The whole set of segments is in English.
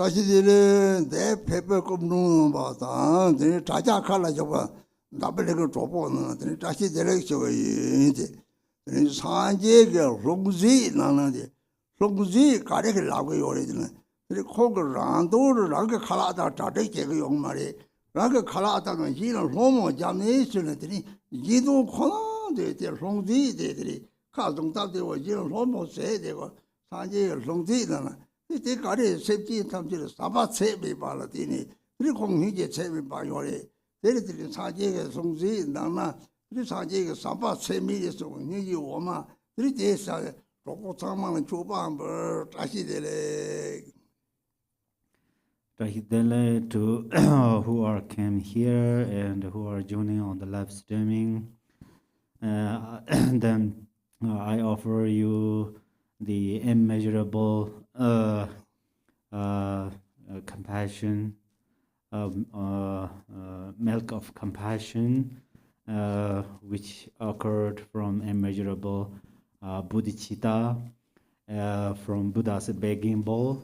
다시들은 내 페퍼 꼽는 바다 내 자자 칼라 저거 나블레고 줘보는 내 다시 데렉셔 이제 내 산제게 롱지 나나데 롱지 가래를 나고 요래는 내 코를 란도를 나게 칼라다 자대게 그 용말이 나게 칼라다는 이런 로모 잠내스는들이 이도 코나데 데 롱지 데들이 가동답되고 이런 로모 세되고 산제게 롱지 나나 이 가래 셉지 탐지를 사바세비 발라디니 그리고 공희제 세비 바요래 데리들이 사제게 송지 나나 이 사제게 사바세미에서 공희지 오마 그리대사 로고 상만은 조방벌 다시 되래 to who are came here and who are joining on the live streaming. And then I offer you the immeasurable compassion, milk of compassion, which occurred from immeasurable bodhicitta, from Buddha's begging bowl.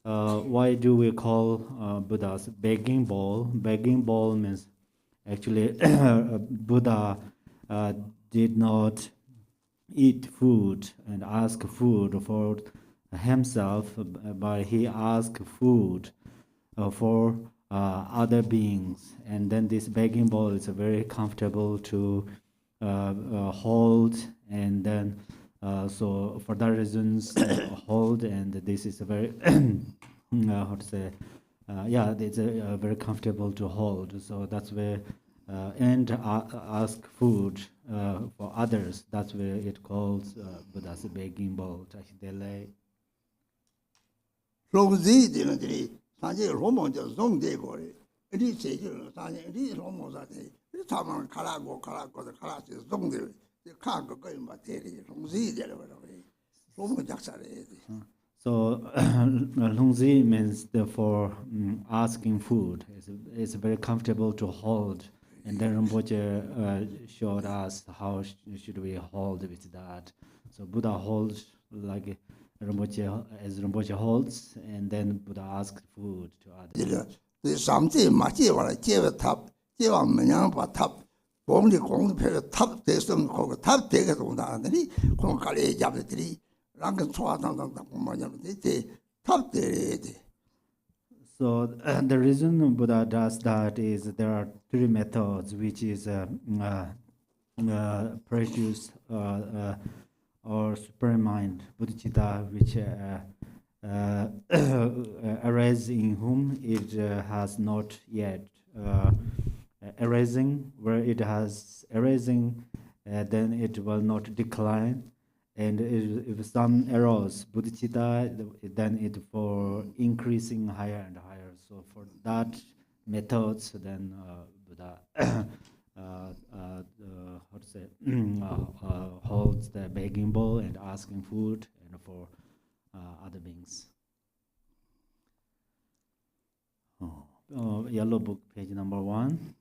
Why do we call Buddha's begging bowl? Begging bowl means actually Buddha did not eat food and ask food for himself, but he asked food for other beings. And then this begging bowl is very comfortable to hold, and then so for that reasons hold, and this is a very how to say yeah, it's very comfortable to hold, so that's where and ask food for others, that's where it calls Buddha's begging bowl. 롱지 되는들이 사제 로모저 송되고 이리 제주 사제 이리 로모자데 이 사만 가라고 가라지 송되 카고 거의 마테리 롱지 되려고 로모 작사래. So lungzi means therefore asking food. It's very comfortable to hold. And then Rinpoche showed us how should we hold with that. So Buddha holds like Rinpoche, as Rinpoche holds, and then Buddha asks food to others. 삼지 맞지 와라 제가 탑 제가 뭐냐 봐 탑. 공리 공패가 탑 됐으면 거기 탑 되게도 온다더니 공갈에 잡들이 랑근 소화당당 뭐냐면 돼 탑 돼야 돼. So the reason Buddha does that is there are three methods, which is precious or supreme mind, bodhicitta, which arises in whom it has not yet arising. Where it has arising, then it will not decline. And if some arose, bodhicitta, then it for increasing higher and higher. So for that methods, then Buddha how to say holds the begging bowl and asking food and for other beings. Yellow book, page number 1.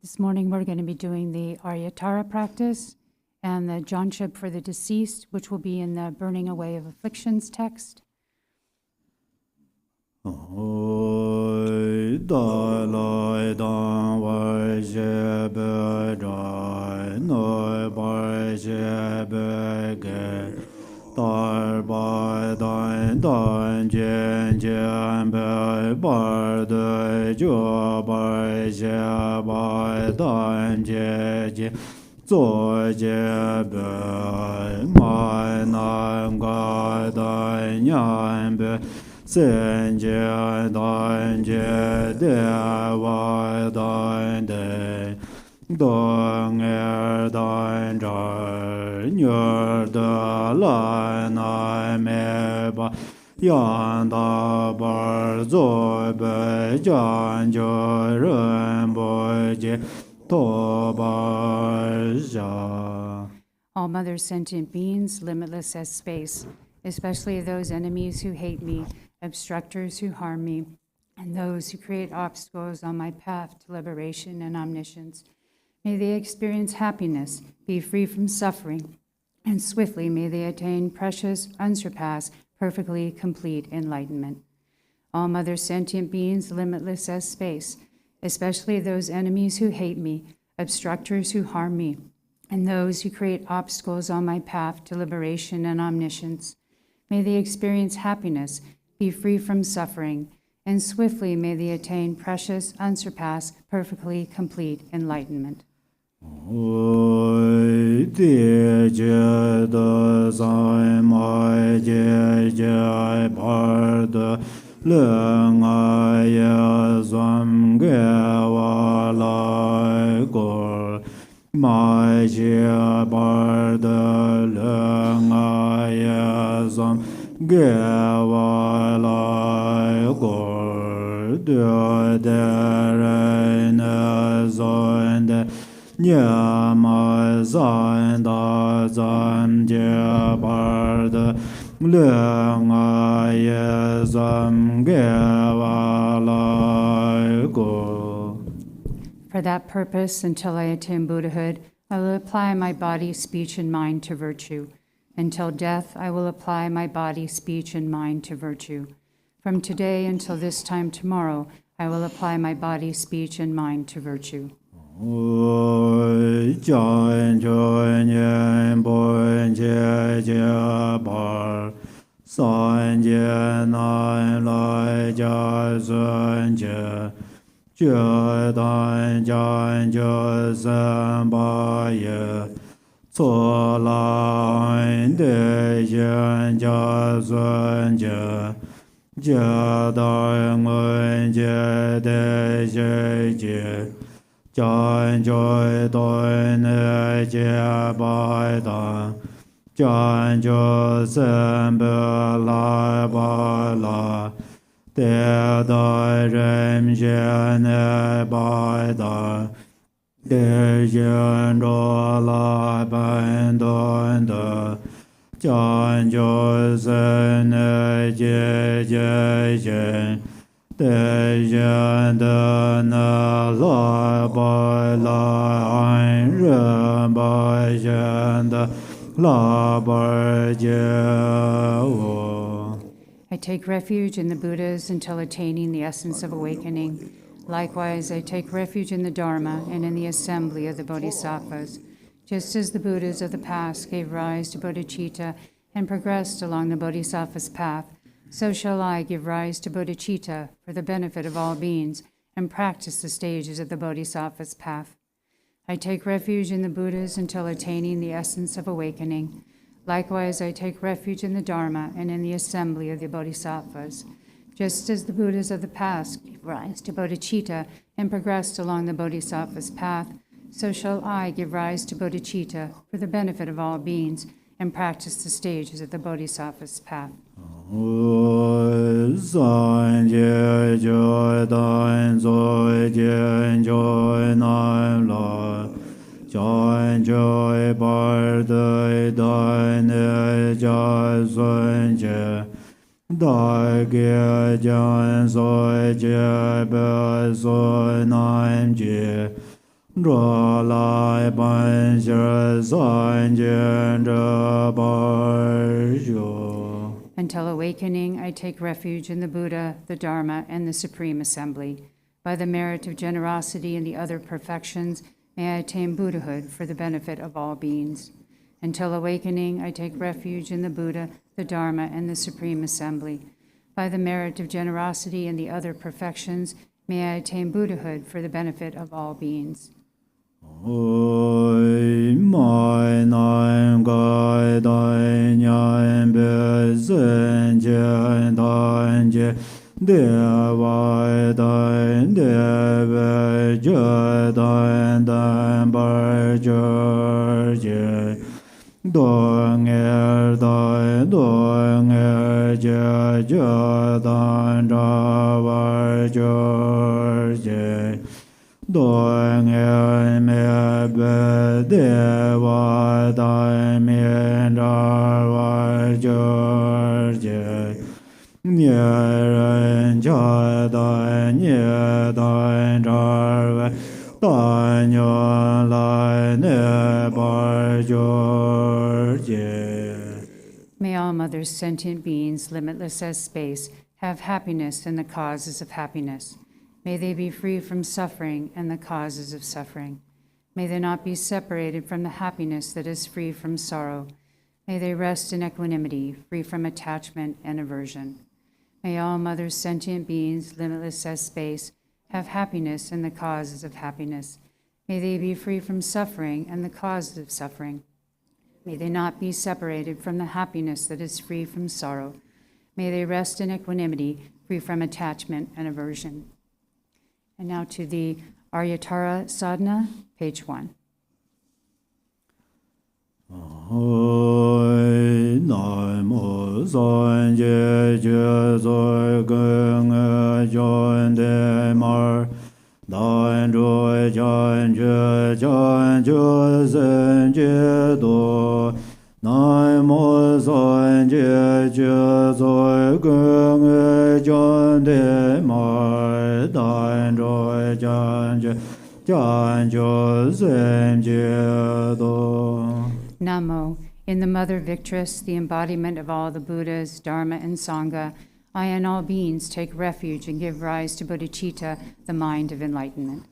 This morning we're going to be doing the Arya practice and the Jangchok for the deceased, which will be in the Burning Away of Afflictions text. Yanda bar zobe Jangchok Rinpoche toba. All mother sentient beings, limitless as space, especially those enemies who hate me, obstructors who harm me, and those who create obstacles on my path to liberation and omniscience. May they experience happiness, be free from suffering, and swiftly may they attain precious, unsurpassed, perfectly complete enlightenment. all mother sentient beings, limitless as space, especially those enemies who hate me, obstructors who harm me, and those who create obstacles on my path to liberation and omniscience. May they experience happiness, be free from suffering, and swiftly may they attain precious, unsurpassed, perfectly complete enlightenment. Oi de je de sai mai je je par de le nga ye zam ge wa lai gor mai je par de le nga ye zam ge wa lai gor de re ne zon de Nyama zan da zan je bar de le nga ye zam ge wa lai go. For that purpose, until I attain Buddhahood, I will apply my body, speech, and mind to virtue. Until death, I will apply my body, speech, and mind to virtue. From today until this time tomorrow, I will apply my body, speech, and mind to virtue. Oi jan jo nyen bo je je bar san je nan lai ja zhen je je dan jan jo san ba ye co lai de yen ja zhen je je dan wen je de je je Chan joy doi ne jia bai da Chan jo sen be la ba la De doi rem jia ne bai da De jen ro la ban don da Chan jo sen ne jie jie jie De jen de na la bai la ein ren bai jen de la bai jie wo. I take refuge in the Buddhas until attaining the essence of awakening. Likewise, I take refuge in the Dharma and in the assembly of the Bodhisattvas. Just as the Buddhas of the past gave rise to bodhicitta and progressed along the Bodhisattva's path, so shall I give rise to bodhicitta for the benefit of all beings and practice the stages of the Bodhisattva's path. I take refuge in the Buddhas until attaining the essence of awakening. Likewise, I take refuge in the Dharma and in the assembly of the Bodhisattvas. Just as the Buddhas of the past gave rise to bodhicitta and progressed along the Bodhisattva's path, so shall I give rise to bodhicitta for the benefit of all beings and practice the stages of the Bodhisattva's path. San je joy dan zoi jian joy nan la Jian joy bar dai dan ne jia sun je Dai ge jian zoi jie be zoi nan jie Ro lai ban zhe san jian zhe bar zhu. Until awakening, I take refuge in the Buddha, the Dharma, and the Supreme Assembly. By the merit of generosity and the other perfections, may I attain Buddhahood for the benefit of all beings. Until awakening, I take refuge in the Buddha, the Dharma, and the Supreme Assembly. By the merit of generosity and the other perfections, may I attain Buddhahood for the benefit of all beings. Oi mai nan gai dai nyan be zhen jian dan jie de wai dan de be jie dan dan bar jie jie dong er jie jie dan da wai jie jie Dong er me be de wa dai mian da wa jor je Nie ren cha da nie da da wa da nyo lai ne bar jor je May all mothers, sentient beings, limitless as space, have happiness in the causes of happiness. May they be free from suffering and the causes of suffering. May they not be separated from the happiness that is free from sorrow. May they rest in equanimity, free from attachment and aversion. May all Mother sentient beings, limitless as space, have happiness in the causes of happiness. May they be free from suffering and the causes of suffering. May they not be separated from the happiness that is free from sorrow. May they rest in equanimity, free from attachment and aversion. And now to the Arya Sadhana, page 1. Namo, in the Mother Victress, the embodiment of all the Buddhas, Dharma, and Sangha, I and all beings take refuge and give rise to bodhicitta, the mind of enlightenment.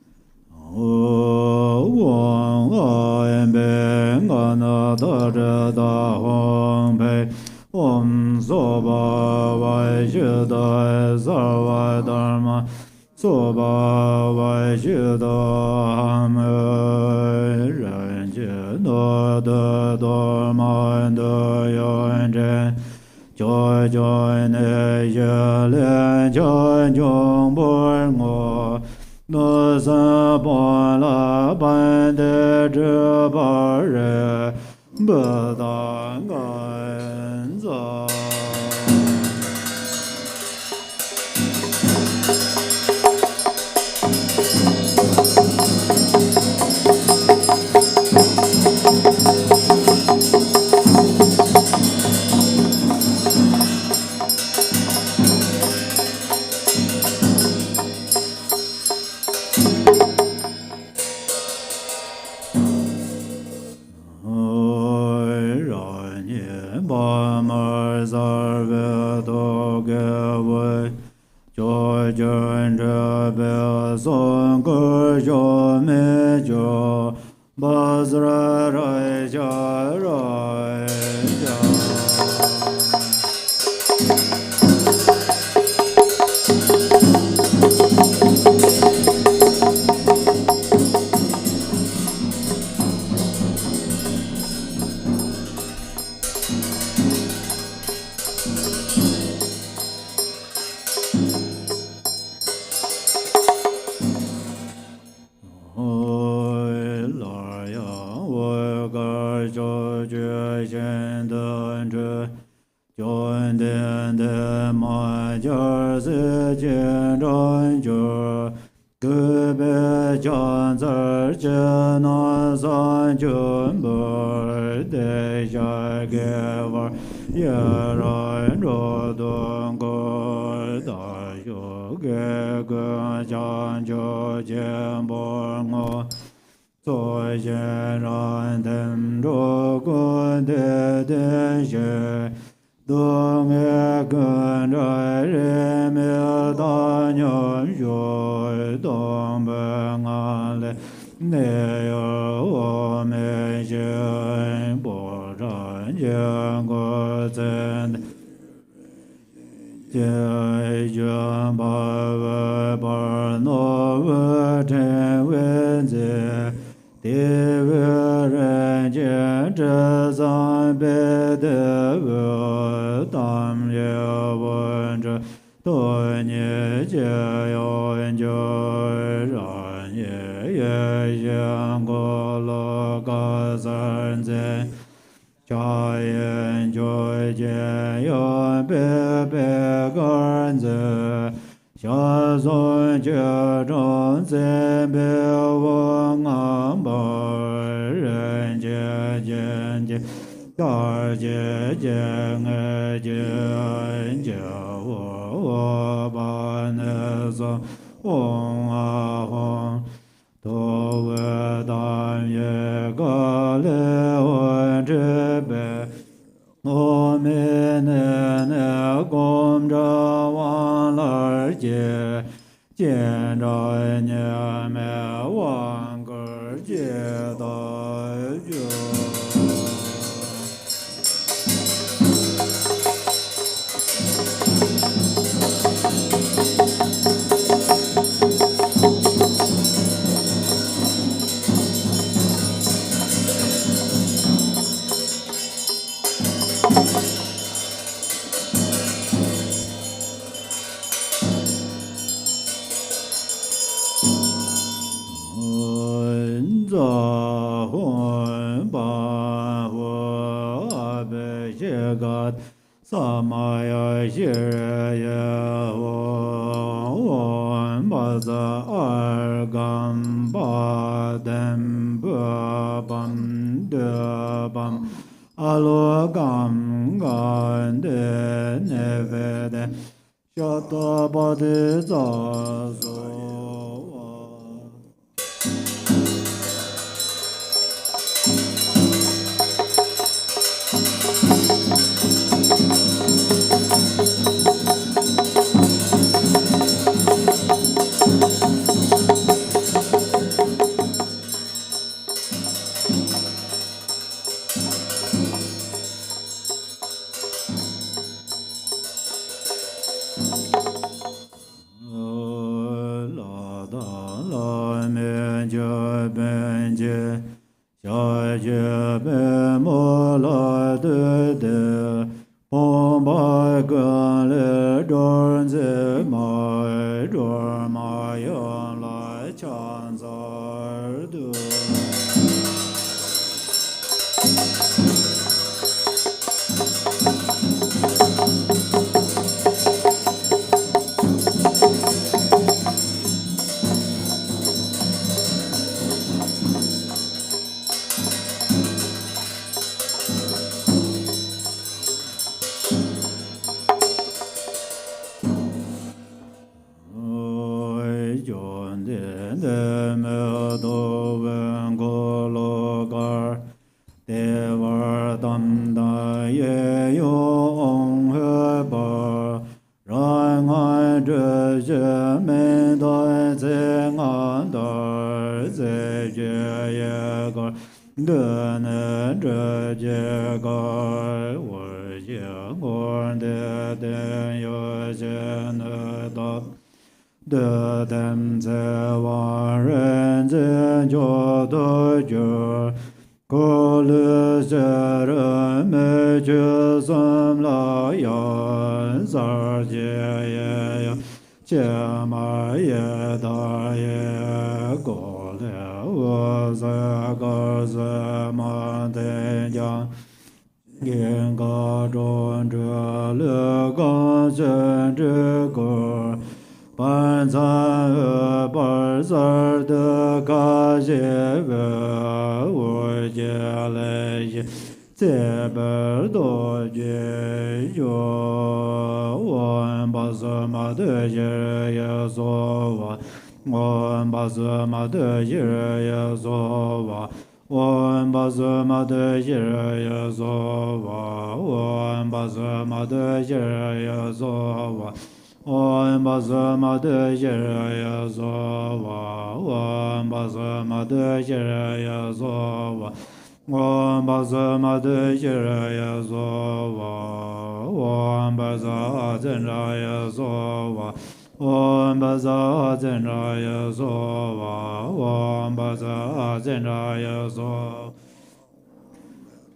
Om Soba Vaishuddha Sarva Dharma Soba Vaishuddha Renje Do Dharma Do Yonjen Joy Joy Ne Yelen Joy Jong Bor Ngo No Sa Bo La Ban De Zhe Ba Re Buddha Ngan Za 我们的公着王来接，见着你们王个接到就。Samaya Shiraya Om Baza Argam Badam Babam Dabam Alogam Gande Nevede Shatabadi Zazo.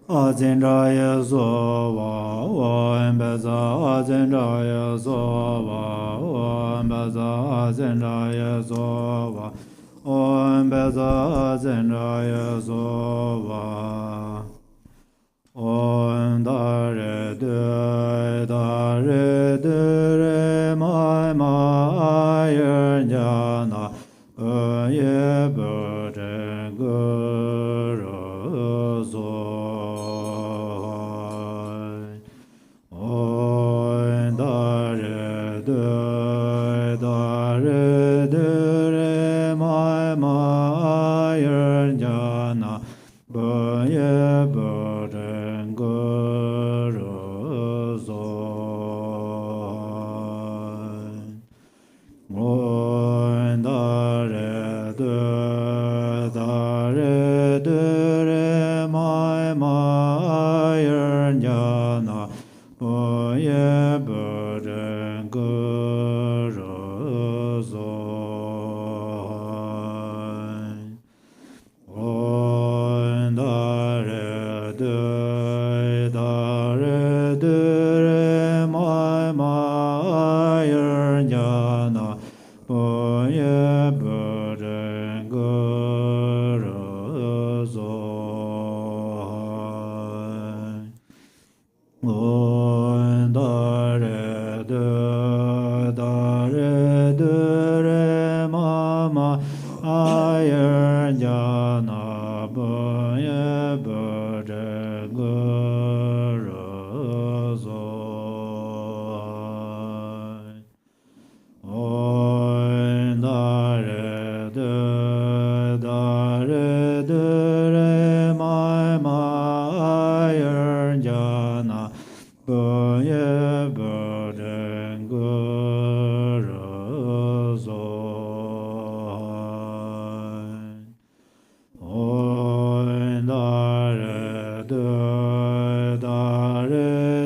Azindraya Sova, Om Beza Azindraya Sova, Om Beza Azindraya Sova, Om Beza Azindraya Sova, Om Dare Dare Mai Jana, Ye Burde Guru So. Jana, Boye Boden Guru. jana boye burden guru zon on dare dare my jana boye burden guru zon on dare mama iron jana boye burden guru zon on dare mama iron jana boye burden guru zon on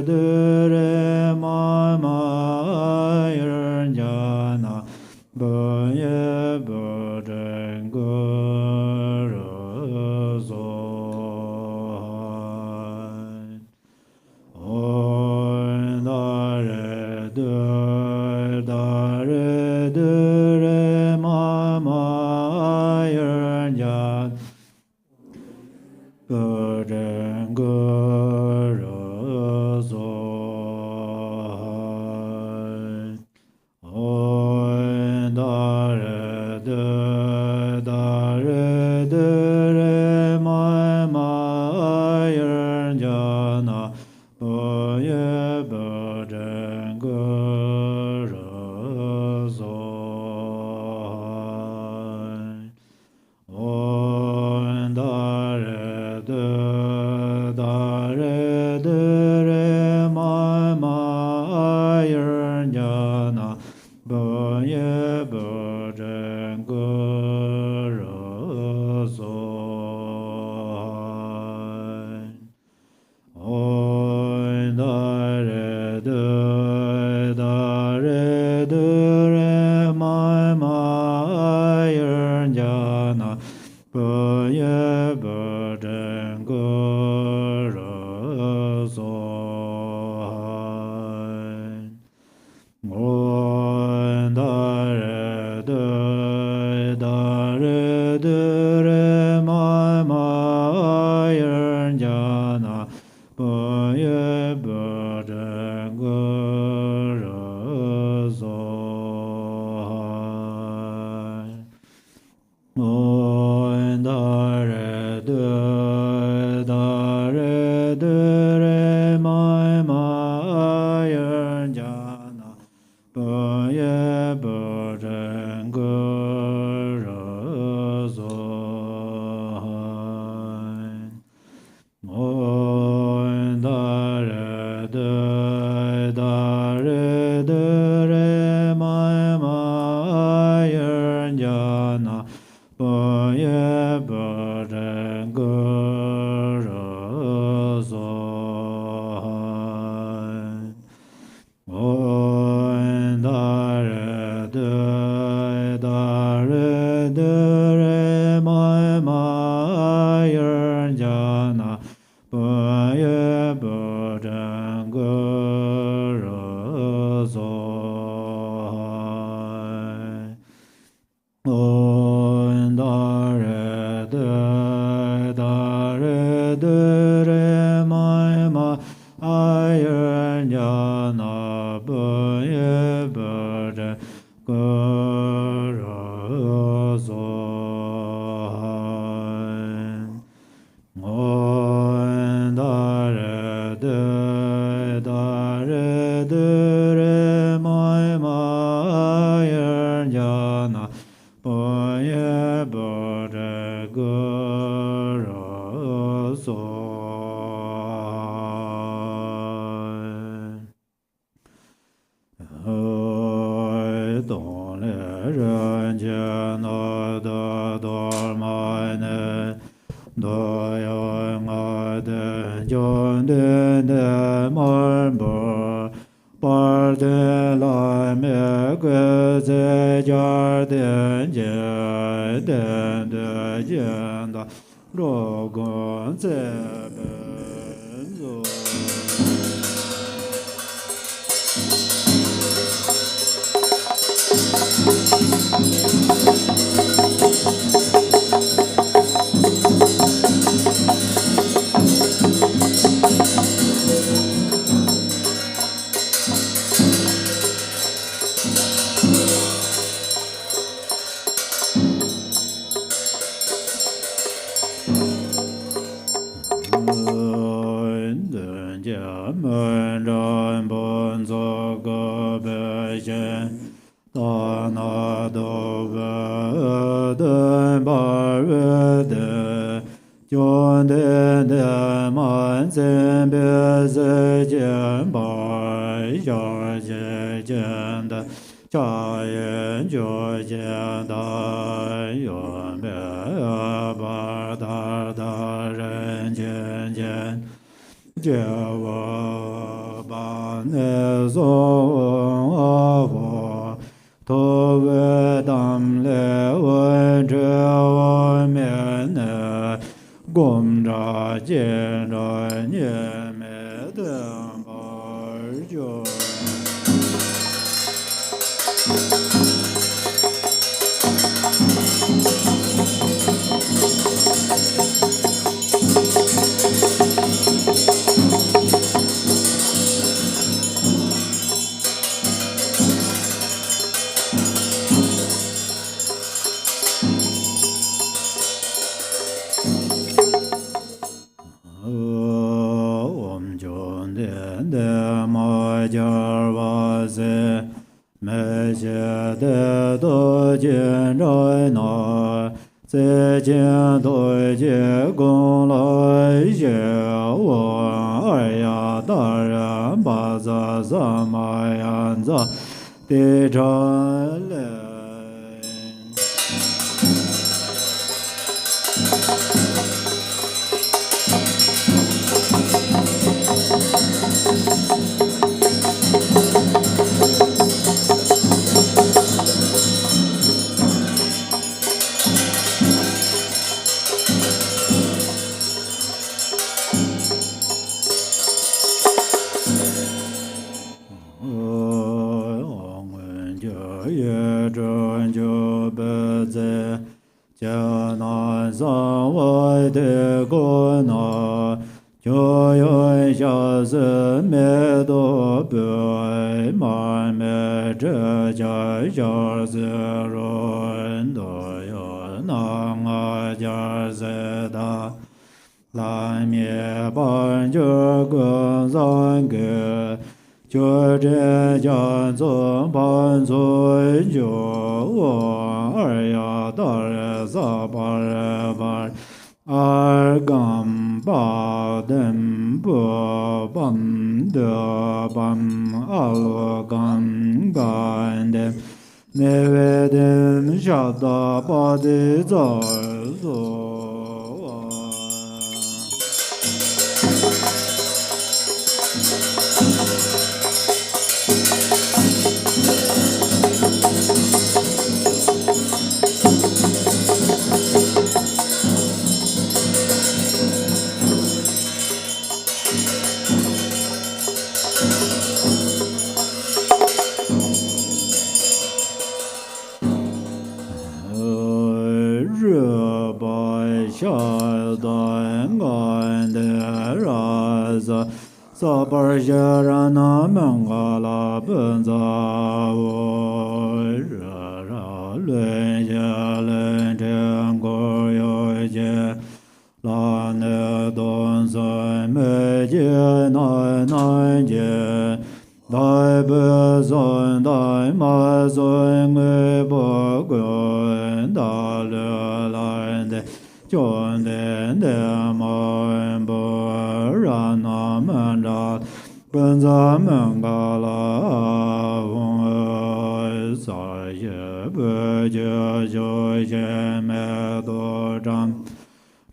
dare mama iron jana boye burden guru zon on dare mama iron jana burden guru zon on dare mama iron jana boye burden guru zon on dare mama iron jana boye burden guru zon on dare mama iron jana boye burden guru zon on dare mama iron jana boye burden guru zon on dare mama iron jana boye burden guru zon on dare mama iron jana boye burden guru zon on dare mama iron jana boye burden guru zon on dare mama iron jana boye burden guru zon on dare mama iron jana boye burden guru zon mor bor par de la me que ze jar de je de jen da ro gon ze be zo Arya Arya Baza Zamayanza Tejale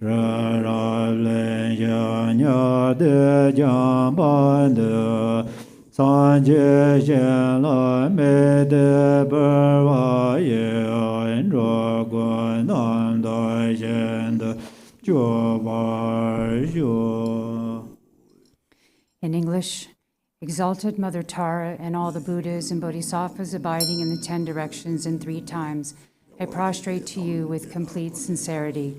Ra len ya nya de jang ban de san jie xian la me de ber wa ye en ro guan nan dai xian de jiu ba xiu. In English, Exalted Mother Tara and all the Buddhas and Bodhisattvas abiding in the 10 directions and 3 times, I prostrate to you with complete sincerity.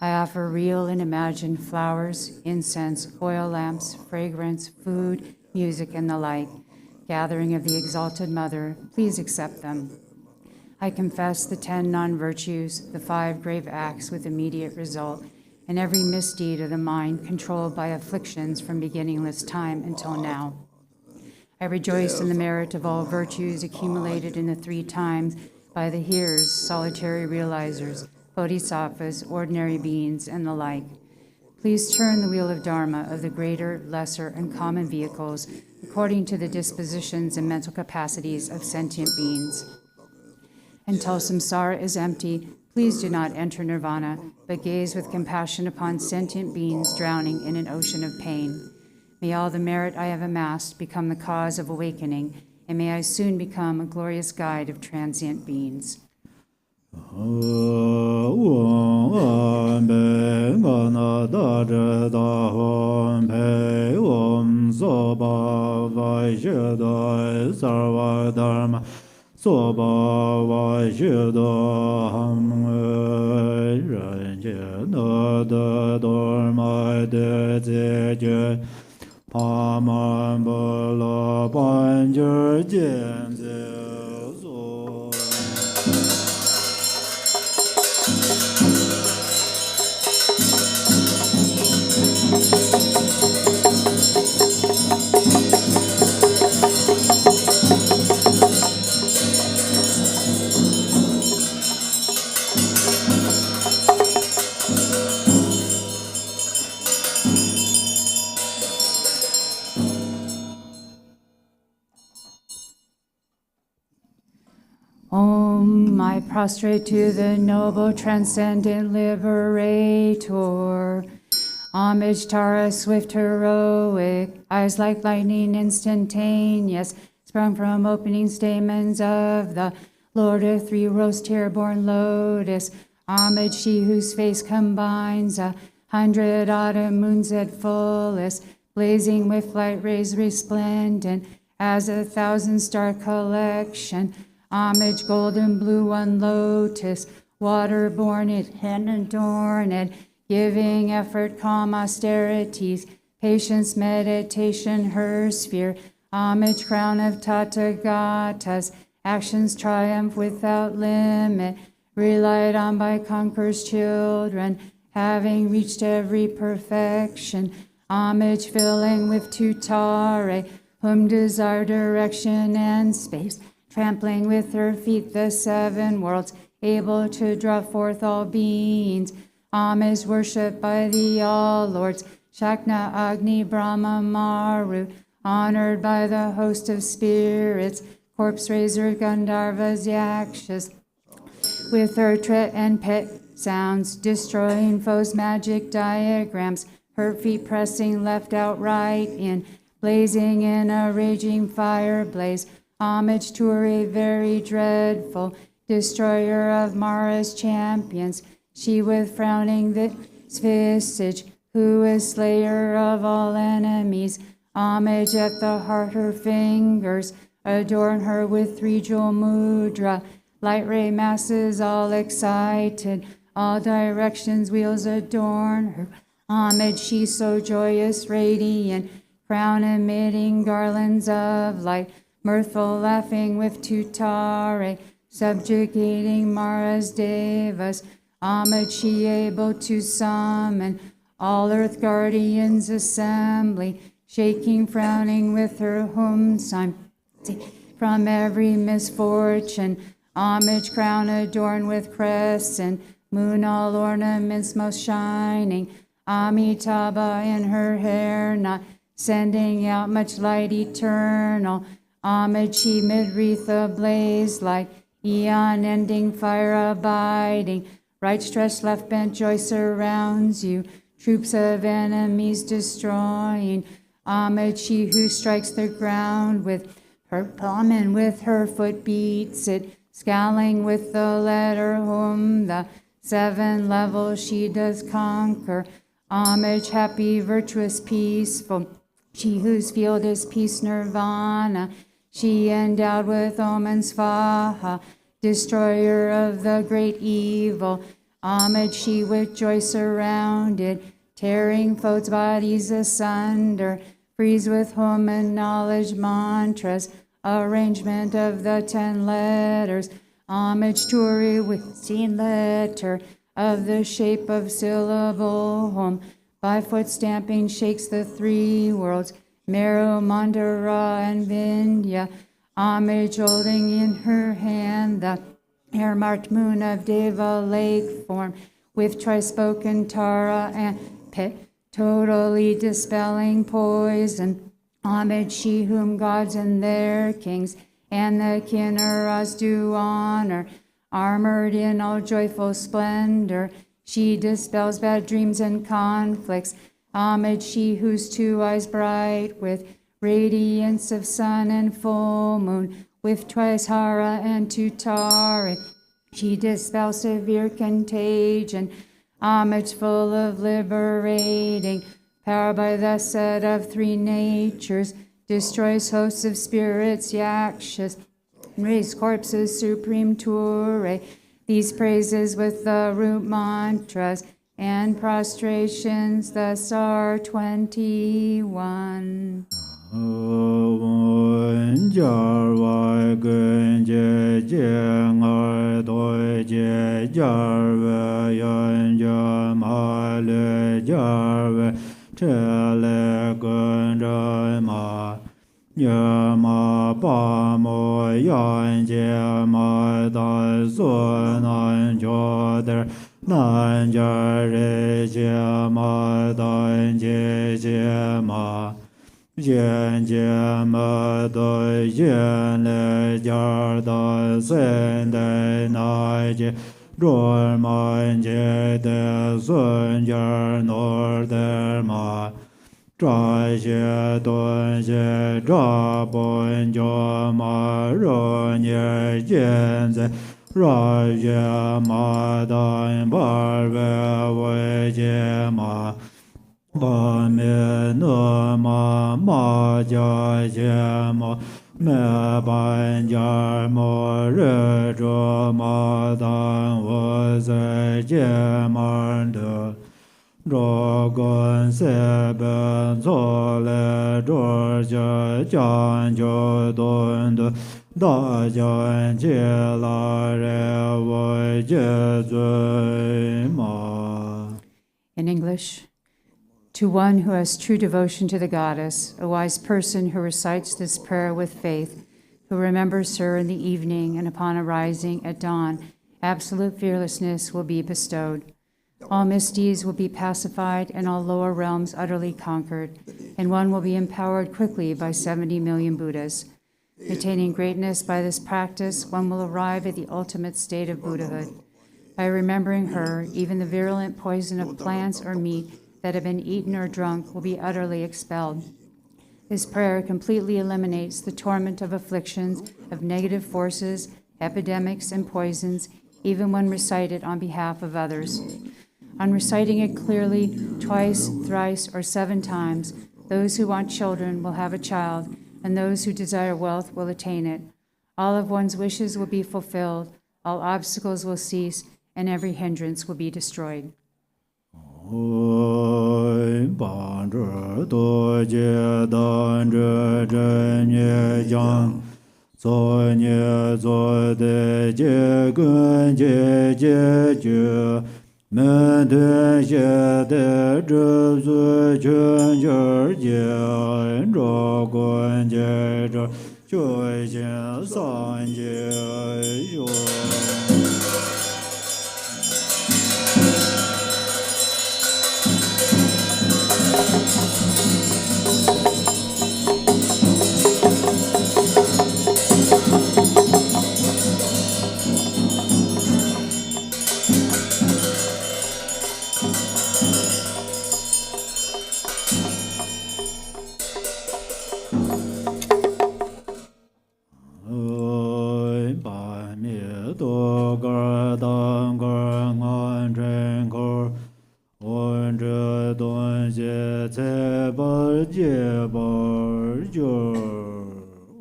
I offer real and imagined flowers, incense, oil lamps, fragrance, food, music, and the like. Gathering of the Exalted Mother, please accept them. I confess the 10 non-virtues, the 5 grave acts with immediate result, and every misdeed of the mind controlled by afflictions from beginningless time until now. I rejoice in the merit of all virtues accumulated in the 3 times by the hearers, solitary realizers, bodhisattvas, ordinary beings, and the like. Please turn the wheel of Dharma of the greater, lesser, and common vehicles according to the dispositions and mental capacities of sentient beings. Until samsara is empty, please do not enter nirvana, but gaze with compassion upon sentient beings drowning in an ocean of pain. May all the merit I have amassed become the cause of awakening, and may I soon become a glorious guide of transient beings. Om, I prostrate to the noble transcendent liberator. Homage, Tara, swift, heroic, eyes like lightning instantaneous, sprung from opening stamens of the Lord of 3 rose tear-born lotus. Homage, she whose face combines 100 autumn moons at fullest, blazing with light rays resplendent as 1,000-star collection. Homage, golden blue one lotus, water-born it and adorn it, giving effort, calm austerities, patience, meditation, her sphere. Homage, crown of Tathagatas, actions triumph without limit, relied on by conquerors' children, having reached every perfection. Homage, filling with tutare, whom desire direction and space, trampling with her feet the 7 worlds, able to draw forth all beings. Homage, worshipped by the all-lords, Shakna, Agni, Brahma, Maru, honored by the host of spirits, corpse raiser, Gandharvas, Yakshas, with her tret and pet sounds, destroying foes' magic diagrams, her feet pressing left out, right in, blazing in a raging fire blaze. Homage to her, a very dreadful destroyer of Mara's champions, she with frowning visage, who is slayer of all enemies. Homage at the heart, her fingers adorn her with 3 jewel mudra, light ray masses all excited, all directions wheels adorn her. Homage, she so joyous, radiant, crown emitting garlands of light, mirthful, laughing with tutare, subjugating Mara's devas. Homage, she able to summon all earth guardians assembly, shaking, frowning with her humsime from every misfortune. Homage, crown adorned with crescent, moon all ornaments most shining. Amitabha in her hair knot, sending out much light eternal. Homage, she mid-wreath ablaze like eon-ending fire abiding, Right stretched, left bent, joy surrounds you. Troops of enemies destroying. Homage, she who strikes the ground with her palm and with her foot beats it. Scowling with the letter whom the 7 levels she does conquer. Homage, happy, virtuous, peaceful. She whose field is peace nirvana. She endowed with Om and Svaha. Destroyer of the great evil. Homage, she with joy surrounded. Tearing foes' bodies asunder. Freeze with Hum and knowledge mantras. Arrangement of the 10 letters. Homage, Turi with 16 letter. Of the shape of syllable Hum. By foot stamping shakes the 3 worlds. Meru, Mandara, and Vindhya. Homage holding in her hand the air-marked moon of Deva lake form. With tri-spoken Tara and Pit. Totally dispelling poison. Homage, she whom gods and their kings and the Kinnaras do honor. Armored in all joyful splendor, she dispels bad dreams and conflicts. Homage, she whose 2 eyes bright with radiance of sun and full moon, with twice Hara and Tutari. She dispels severe contagion. Homage, full of liberating power by the set of 3 natures. Destroys hosts of spirits, yakshas. Raise corpses, supreme Ture. These praises with the root mantras and prostrations thus are 21. Yama pa mo yan je ma da so nan jo der nan ja re je ma da je ma yen je ma da yen le ja da sen de na je ro ma je de sun ja nor der ma 这些东西这本就马若你现在若些马当巴为为解马巴米诺马马家解马没班家马日着马当我在解马的 若根塞本错了，这些讲究顿的大家接了人为解罪嘛。 In English, to one who has true devotion to the goddess, a wise person who recites this prayer with faith, who remembers her in the evening and upon arising at dawn, absolute fearlessness will be bestowed. All misdeeds will be pacified and all lower realms utterly conquered, and one will be empowered quickly by 70 million Buddhas. Attaining greatness by this practice, one will arrive at the ultimate state of Buddhahood. By remembering her, even the virulent poison of plants or meat that have been eaten or drunk will be utterly expelled. This prayer completely eliminates the torment of afflictions, of negative forces, epidemics, and poisons, even when recited on behalf of others. On reciting it clearly, twice, thrice, or 7 times, those who want children will have a child, and those who desire wealth will attain it. All of one's wishes will be fulfilled, all obstacles will cease, and every hindrance will be destroyed. Men de xie de zhe zui quan jie jie zhuo guan jie zhe jue xian san jie yu.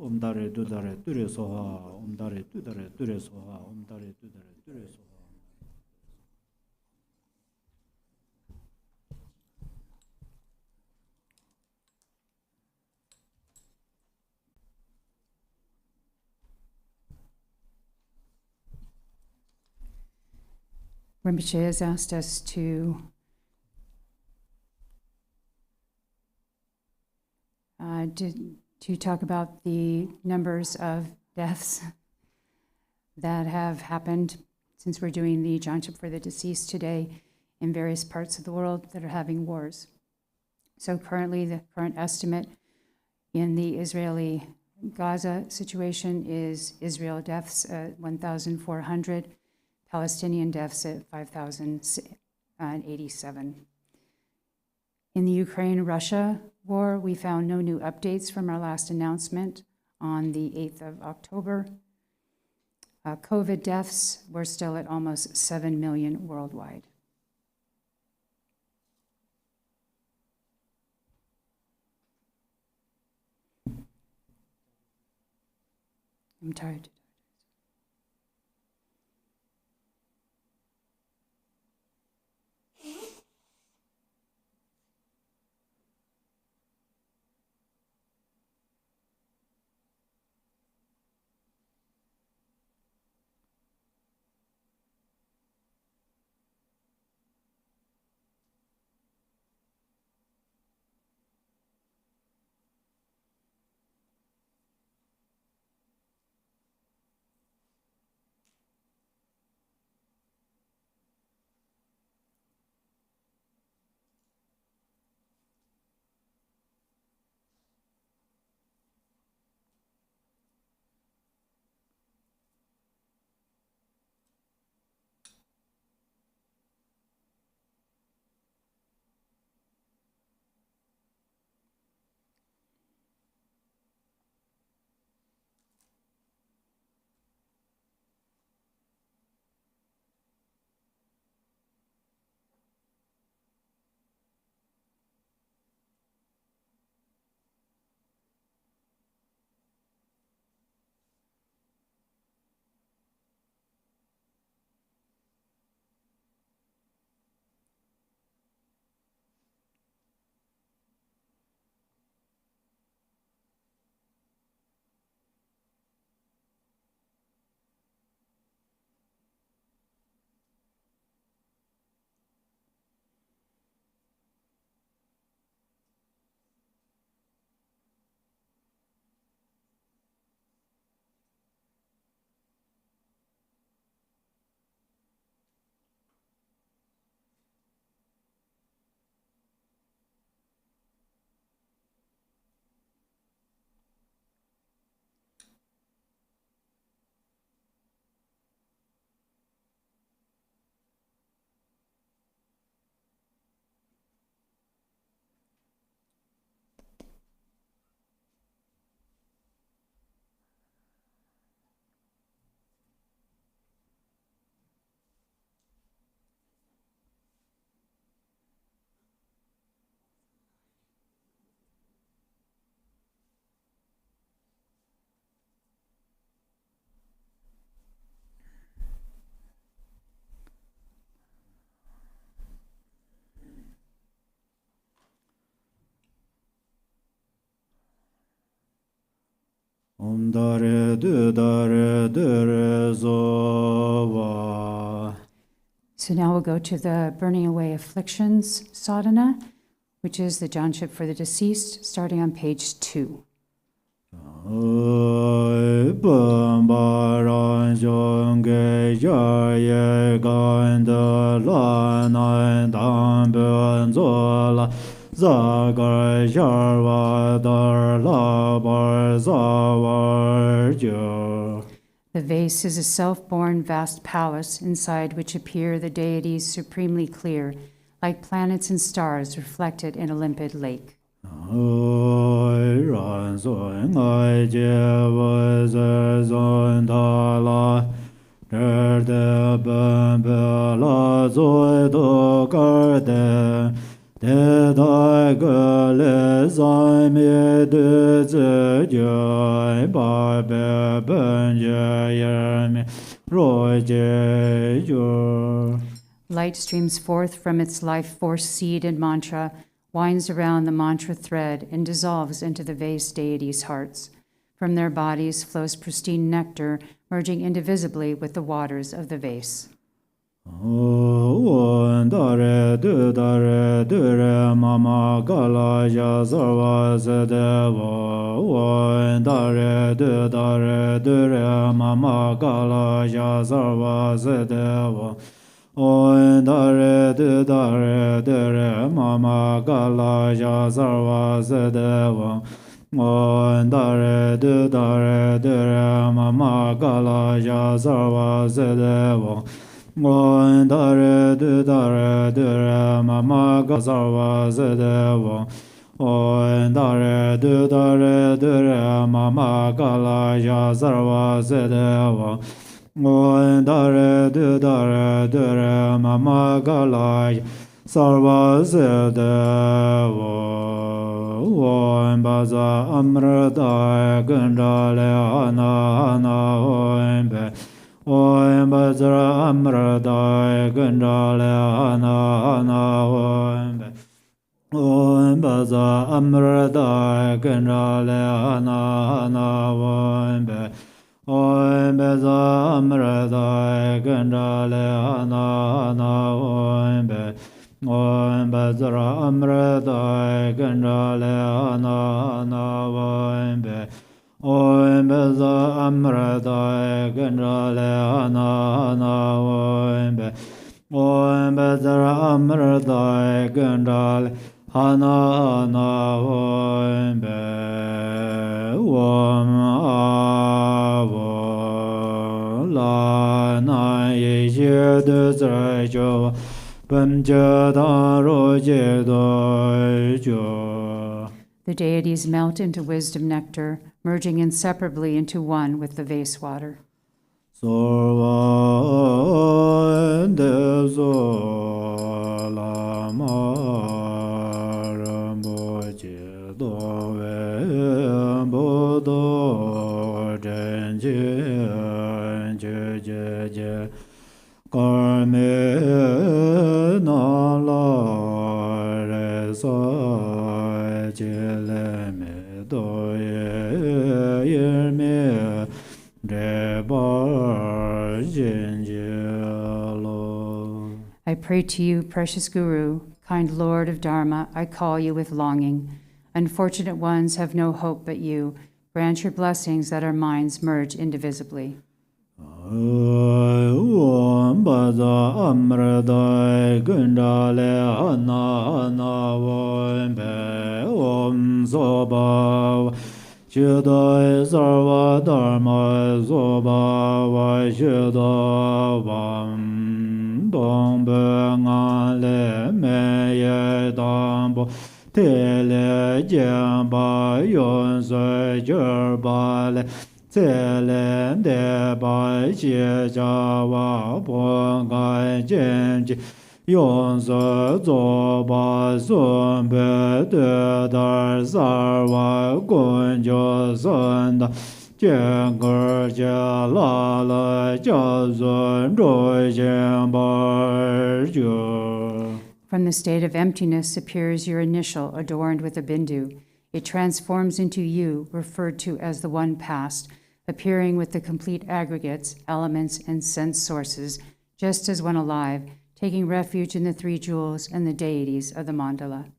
omdare dudare dure soha omdare dudare dure soha omdare dudare dure soha. Rinpoche has asked us to talk about the numbers of deaths that have happened since we're doing the Jangchok for the deceased today in various parts of the world that are having wars. So currently, the current estimate in the Israeli-Gaza situation is Israel deaths at 1,400, Palestinian deaths at 5,087. In the Ukraine-Russia war, we found no new updates from our last announcement on the 8th of October. COVID deaths were still at almost 7 million worldwide. I'm tired. Omdare dudare dure soha. So now we'll go to the Burning Away Afflictions Sadhana, which is the Jangchok for the deceased, starting on page 2. Zagar Sharvadar Labar Zavarjo. The vase is a self-born vast palace inside which appear the deities supremely clear, like planets and stars reflected in a limpid lake. de da ge le zai me de ze jai ba be ben je yer me ro je jur. Light streams forth from its life force seed and mantra, winds around the mantra thread, and dissolves into the vase deities' hearts. From their bodies flows pristine nectar, merging indivisibly with the waters of the vase. Dare dure mama gala ya sarva sedeva. Dare dure mama gala ya sarva sedeva. Dare dure mama gala ya sarva sedeva. Dare dure mama gala ya sarva sedeva. Dare mama ga sarva sedeva. Dare mama gala ya sarva sedeva. Dare mama gala sarva sedeva. Baza amrita gandale ana hoembe. Om Bajra Amrada Gandale Ana Om Om Baza Amrada Gandale Ana Om Om Baza Amrada Gandale Ana Om Om Bajra Amrada Gandale Ana Om Om Beza Amrita Gandale Ana Om Beza Amrita Gandale Ana Om Avo La Na Ye De Zai Bam Jada Roje Do. The deities melt into wisdom nectar, merging inseparably into one with the vase water. Sorva dezo lama ramboje dove bodo jenje je karme na la re sa jele me do ye me de bar jenje lo. I pray to you, precious Guru, kind Lord of Dharma, I call you with longing. Unfortunate ones have no hope but you. Grant your blessings that our minds merge indivisibly. Om Baza Amrada Gundale Ana Om Om Soba Shudai Sarva Dharma Soba Vashudam Dombe Ngale Meye Dambo Tele Jamba Yonsa Jerbale Zelen de bai xie jia wa bo gai jian ji yong se zuo ba sun be de dar sar wa gun jiu sun da jian ge jia la le jia zun zhui jian bai jiu. From the state of emptiness appears your initial, adorned with a bindu. It transforms into you, referred to as the one past, appearing with the complete aggregates, elements, and sense sources, just as when alive, taking refuge in the three jewels and the deities of the mandala.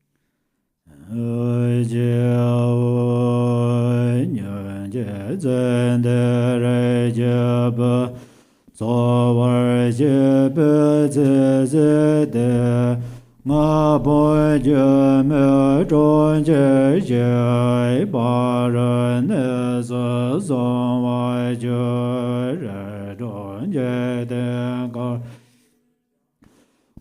Ma bo je me zhong jie jie ba ren ne se song wai jie re zhong jie de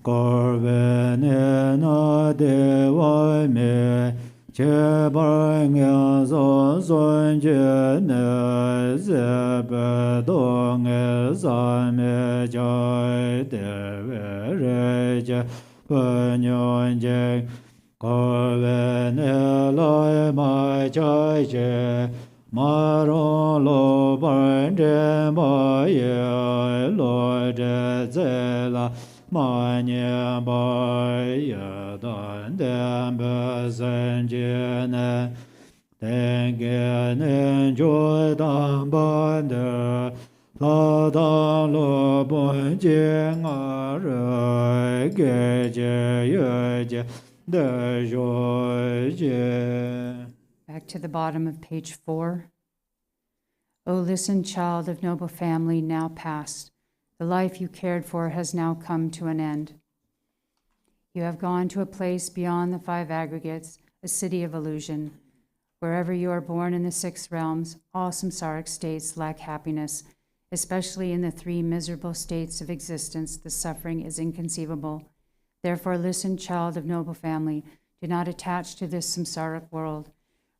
gar ve ne na de wai me che bar nge so sun jie ne se be dong e sa me jie de ve re jie Penyon jeng Korve ne loy ma chai che ma rong lo ban je ma ye lo je ze la ma nye ba ye dan den be sen je ne den ge ne jo dan ban de la dan lo ban je nga re ge je ye je de jo je. Back to the bottom of page 4. O listen, child of noble family, now past. The life you cared for has now come to an end. You have gone to a place beyond the 5 aggregates, a city of illusion. Wherever you are born in the 6 realms, all samsaric states lack happiness, especially in the 3 miserable states of existence. The suffering is inconceivable. Therefore, listen, child of noble family, do not attach to this samsaric world.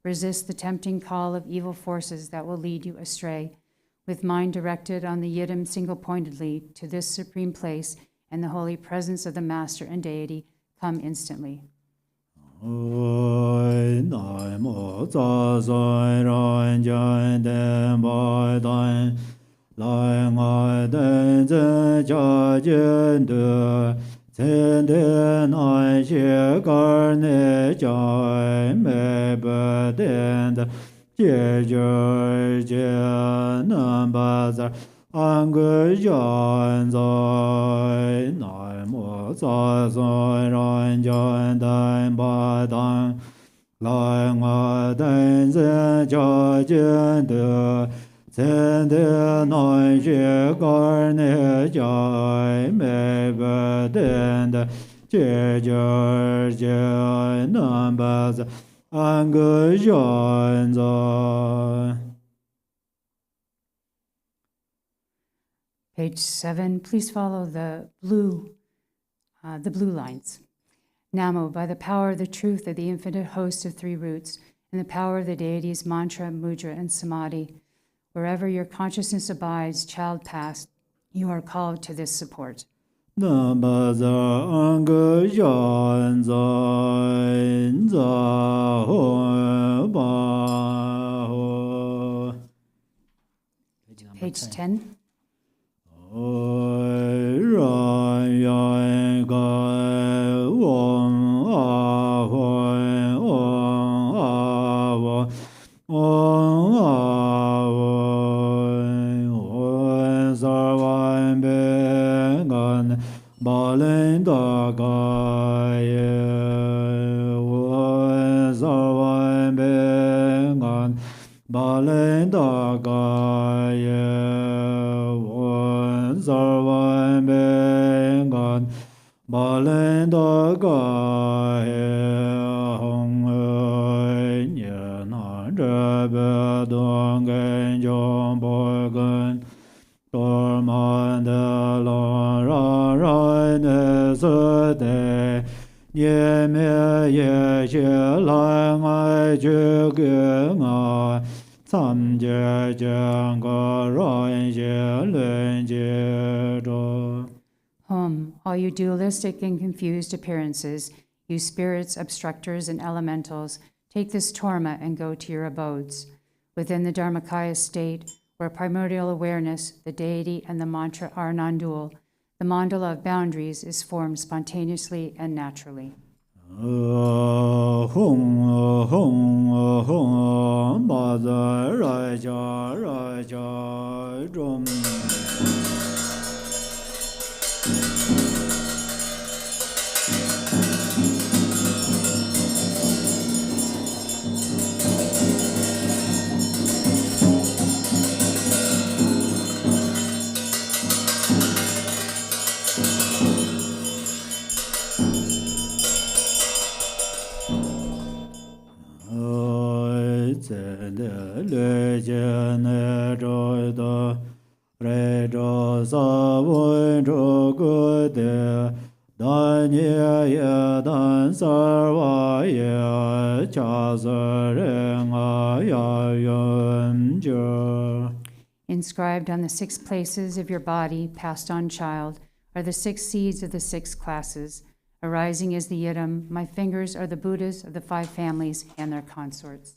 Resist the tempting call of evil forces that will lead you astray. With mind directed on the Yidam single-pointedly to this supreme place and the holy presence of the Master and Deity, come instantly. Page 7, please follow the blue lines. Namo, by the power of the truth of the infinite host of 3 roots, and the power of the deities mantra, mudra, and samadhi, wherever your consciousness abides, child past, you are called to this support. Page 10. All you dualistic and confused appearances, you spirits, obstructors, and elementals, take this torma and go to your abodes. Within the Dharmakaya state, where primordial awareness, the deity, and the mantra are non-dual, the mandala of boundaries is formed spontaneously and naturally. Inscribed on the 6 places of your body, passed on child, are the 6 seeds of the 6 classes. Arising is the Yidam. My fingers are the Buddhas of the 5 families and their consorts.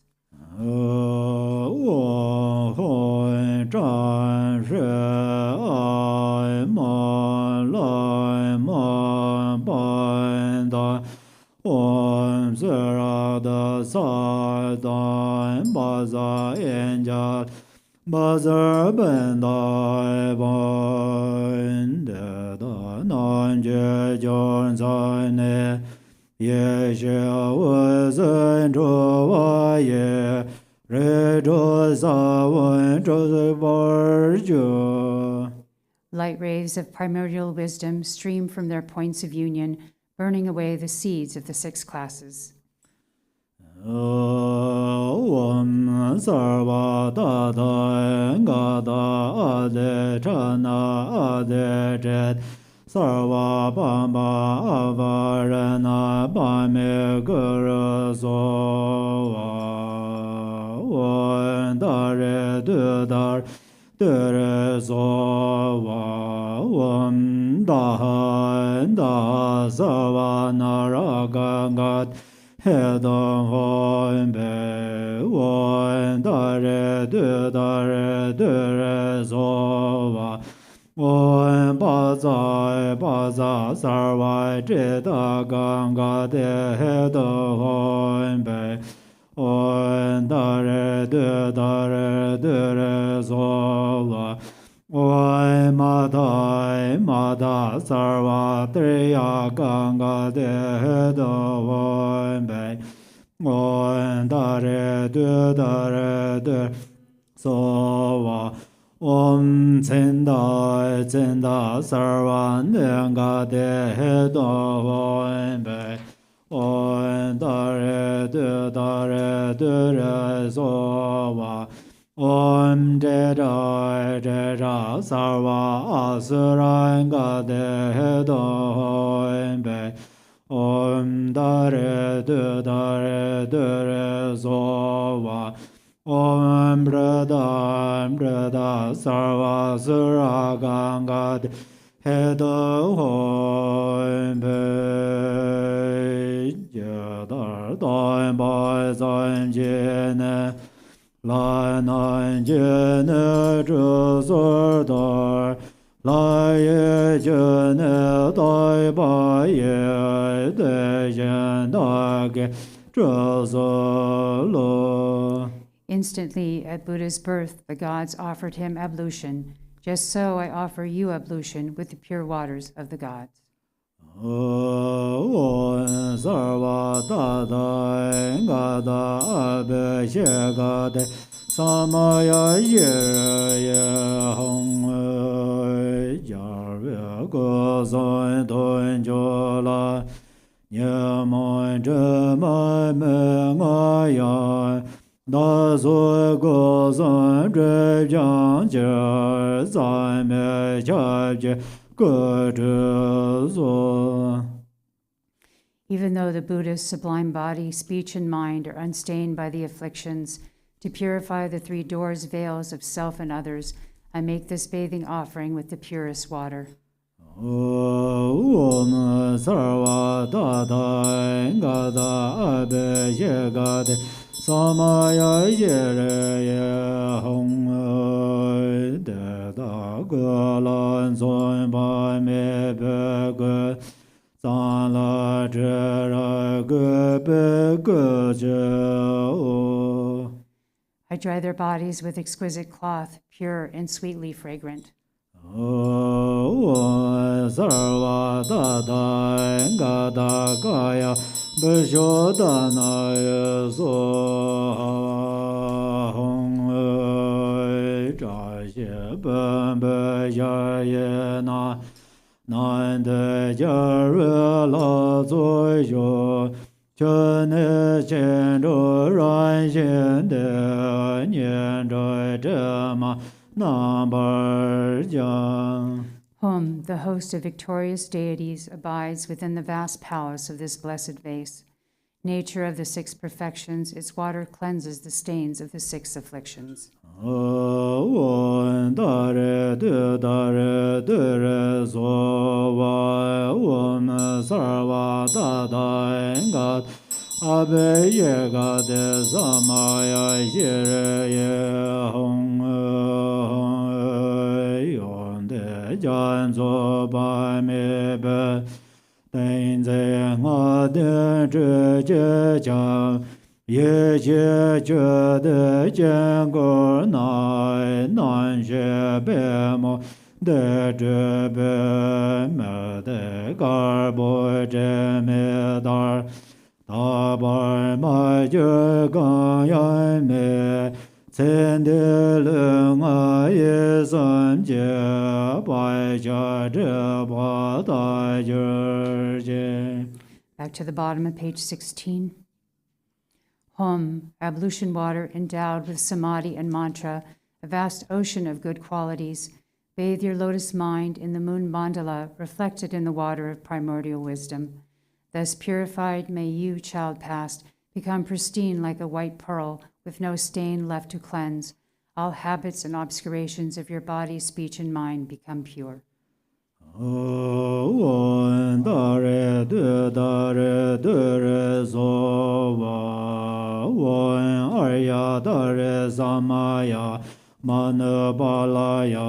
Bazar bandai bande da nan je jon zane ye je wo zen zhuo wa ye re zhuo sa wen zhuo zi bar jiu. Light rays of primordial wisdom stream from their points of union, burning away the seeds of the 6 classes. Om sarva tata gata ade chana ade jet sarva pamba avarana pame guru sova om dare dudar dure sova om daha sarva naragangat Hedon hon be won dare dure sova won baza sarva jeta ganga de hedon hon be won dare dure sova won mata sarva triya ganga de hedon hon be Om dare sova Om tsenda sarva nenga de hedon be Om dare sova Om jeda sarva asuranga de hedon be Om dare sova Om brada sarva suraganga hedon be Jadar dam bai zan jene la nan jene zhu sur dar La ye jene dai ba ye de jen da ge lo. Instantly, at Buddha's birth, the gods offered him ablution. Just so I offer you ablution with the pure waters of the gods. Sarva tata gada abe she gade samaya ye hong jarve go zon don jola nyamon jema me ngaya da zo go zon zhe jiang jie zai me jia jie ge zhe zo. Even though the Buddha's sublime body, speech, and mind are unstained by the afflictions, to purify the 3 doors, veils of self and others, I make this bathing offering with the purest water. Om sarva tata gada abe ye gade samaya ye hong de da ge lan zon ba me be ge zan la zhe ra ge be ge zhe o. I dry their bodies with exquisite cloth, pure and sweetly fragrant. Om sarva tata gada kaya beshodana ye so hong zha xie ben be ya ye na nan de jia re la zui zhu chen ne chen zhu ran xian de nian zhui zhe ma number jiang. Hum, the host of victorious deities, abides within the vast palace of this blessed vase. Nature of the 6 perfections, its water cleanses the stains of the 6 afflictions. Om dare so va Om sarva Abe ye ga de samaya shire ye hong yon de jan zo ba me be den ze nga de zhe jie jiang ye jie zhe de jian ge nai nan xue be mo de zhe be me de gar bo zhe me dar da bar ma je gang yan me chen de le nga ye san jie bai jia zhe ba da jie jie. Back to the bottom of page 16. Hum, ablution water endowed with samadhi and mantra, a vast ocean of good qualities. Bathe your lotus mind in the moon mandala reflected in the water of primordial wisdom. Thus purified, may you, child past, become pristine like a white pearl with no stain left to cleanse. All habits and obscurations of your body, speech, and mind become pure. Wan dare de re so wa wan Arya dare Zamaya Manabalaya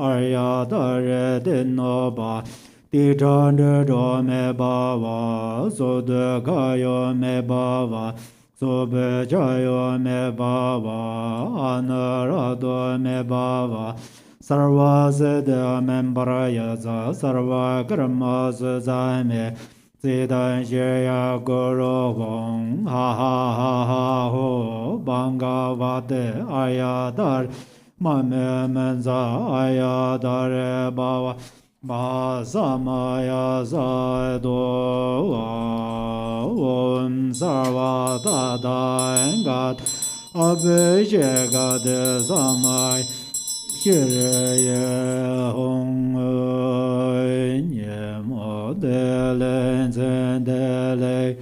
Arya dare Dinoba Di chan de do me ba wa so de ga yo me ba wa so be cha yo me ba wa anara do me ba wa Sarva Siddha Membraya Sarva Karma Suzame Siddha Shaya Guru Hong Ha Ha Ha Ha Ho Bhangavate Ayadar Mame Menza Ayadare Bava Basamaya Saido Om Sarva Tada Engat Abhisheka De Samai Shire Hong Nyemo Dele Zendele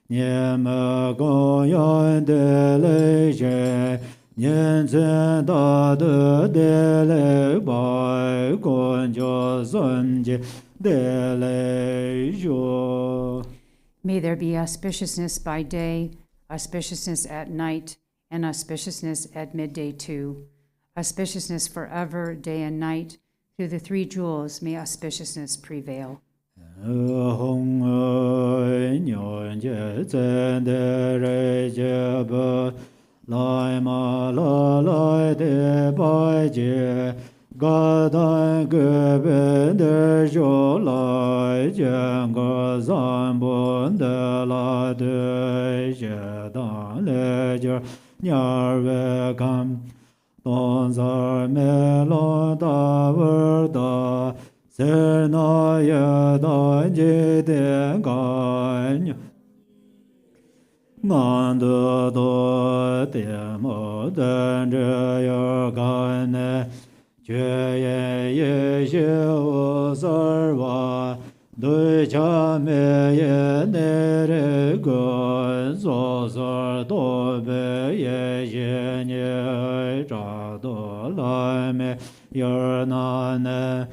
Nyema Goyan Dele Je Nyen Zenda Dele Bai Gonjo Sunje Dele Jo. May there be auspiciousness by day, auspiciousness at night, and auspiciousness at midday too. Auspiciousness forever, day and night. Through the three jewels, may auspiciousness prevail. Hong Nyon Je Zen De Re Je Be Lai Ma La Lai De Bai Je Ga Dan Ge Ben De Jo Lai Jian Ge Zan Bon De La De Je Dan Le Je Nyar Ve Kam Don Zar Me Lo Da Ver Da Ser Na Ye Da Je De Gan Ngan De Do De Mo Den Je Yer Gan Ne Jue Ye Ye Xie Wo Sar Wa Dui Cha Me Ye Ne Re Gun So Sar Do Be Ye Xie Nye Cha Do Lai Me Yer Na Ne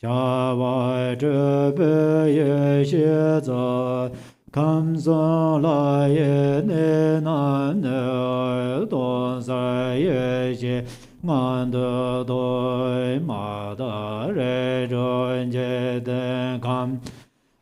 Cha Wai Zhe Be Ye Xie Za Kam Song La Ye Ne Nan Ne Don Sa Ye Xie Ngan De Doi Ma Da Re Zhen Je Den Kam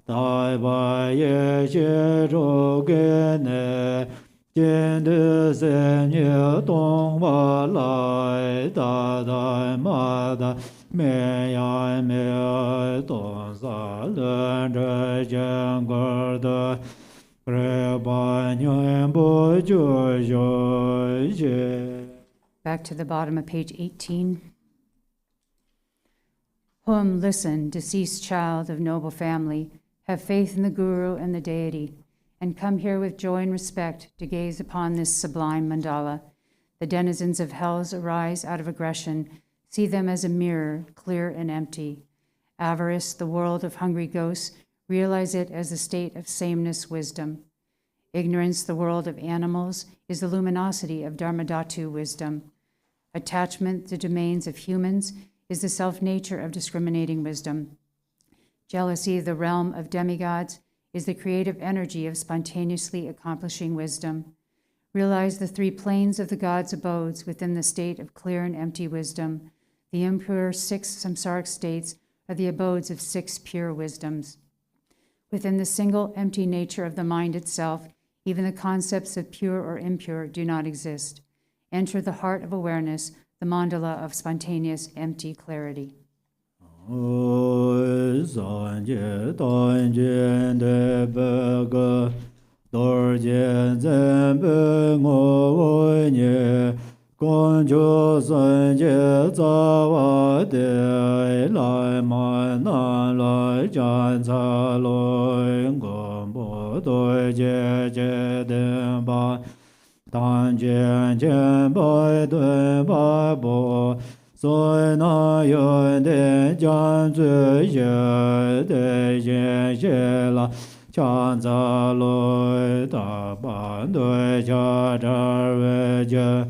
Dai Ba Ye Xie Zhou Ge Ne Jian De Se Nye Dong Ba Lai Da Dai Ma Da Me Yan Me Dong Sa Lun Zhe Jian Ge De Re Ba Nyuen Bo Zhu Zhu Zhe. Back to the bottom of page 18. Hum, listen, deceased child of noble family, have faith in the Guru and the deity, and come here with joy and respect to gaze upon this sublime mandala. The denizens of hells arise out of aggression. See them as a mirror, clear and empty. Avarice, the world of hungry ghosts, realize it as a state of sameness wisdom. Ignorance, the world of animals, is the luminosity of Dharmadhatu wisdom. Attachment, the domains of humans, is the self-nature of discriminating wisdom. Jealousy, the realm of demigods, is the creative energy of spontaneously accomplishing wisdom. Realize the 3 planes of the God's abodes within the state of clear and empty wisdom. The impure 6 samsaric states are the abodes of 6 pure wisdoms. Within the single empty nature of the mind itself, even the concepts of pure or impure do not exist. Enter the heart of awareness, the mandala of spontaneous empty clarity. Soi na yon de jan zu ye de yen ye la chan za lo da ban de cha da we je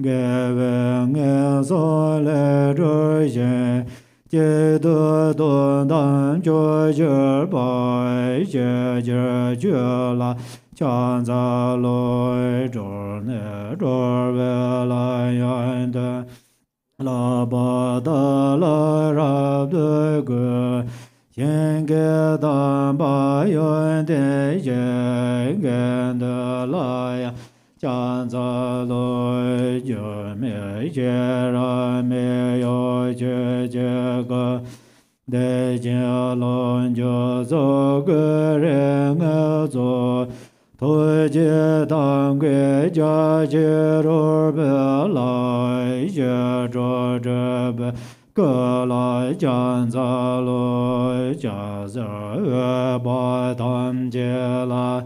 ge we nge so le zhe yen jie de don dan zhe zhe bai jie jie jie la chan za lo zhe ne zhe we la yan de La ba da la ra de ge yen ge da ba yon de ye ge de la ya chan za lo ye me ye ra me yo je je ge de je lon jo zo ge re nge zo Thôi chế tăng quê cha chế rô bê lại chế trô chế bê cơ lại chan za lôi cha giờ ue ba tham chế la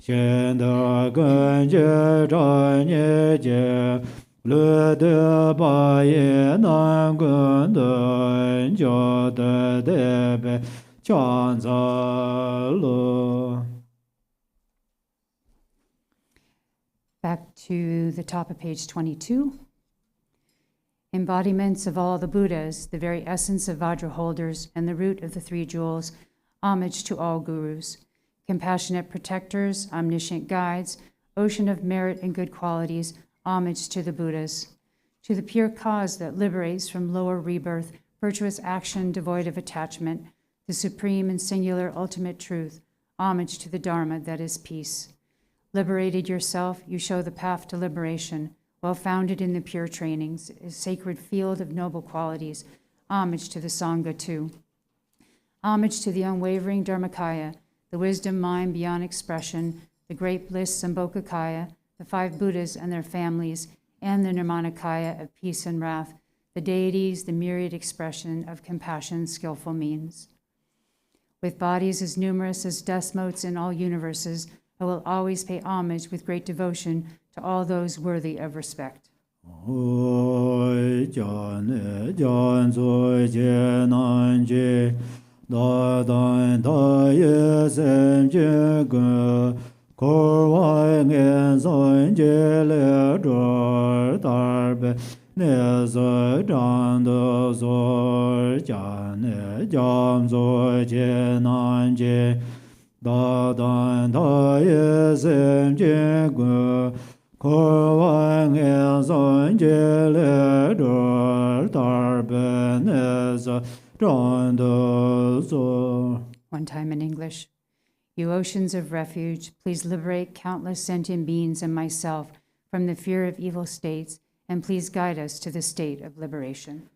xuyên đờ cân chế tra nhé chế lư đê ba yê nan cân đơn cho đê đê bê chan za lôi. Back to the top of page 22. Embodiments of all the Buddhas, the very essence of Vajra holders and the root of the 3 jewels, homage to all gurus, compassionate protectors, omniscient guides, ocean of merit and good qualities, homage to the Buddhas, to the pure cause that liberates from lower rebirth, virtuous action devoid of attachment, the supreme and singular ultimate truth, homage to the Dharma that is peace. Liberated yourself, you show the path to liberation, well founded in the pure trainings, a sacred field of noble qualities, homage to the Sangha too. Homage to the unwavering Dharmakaya, the wisdom mind beyond expression, the great bliss Sambhogakaya, the 5 Buddhas and their families, and the Nirmanakaya of peace and wrath, the deities, the myriad expression of compassion's skillful means. With bodies as numerous as dust motes in all universes, I will always pay homage with great devotion to all those worthy of respect. Da dan da ye sem je gu ko wa nge son je le do tar ben za dan do so. One time in English. You oceans of refuge, please liberate countless sentient beings and myself from the fear of evil states, and please guide us to the state of liberation.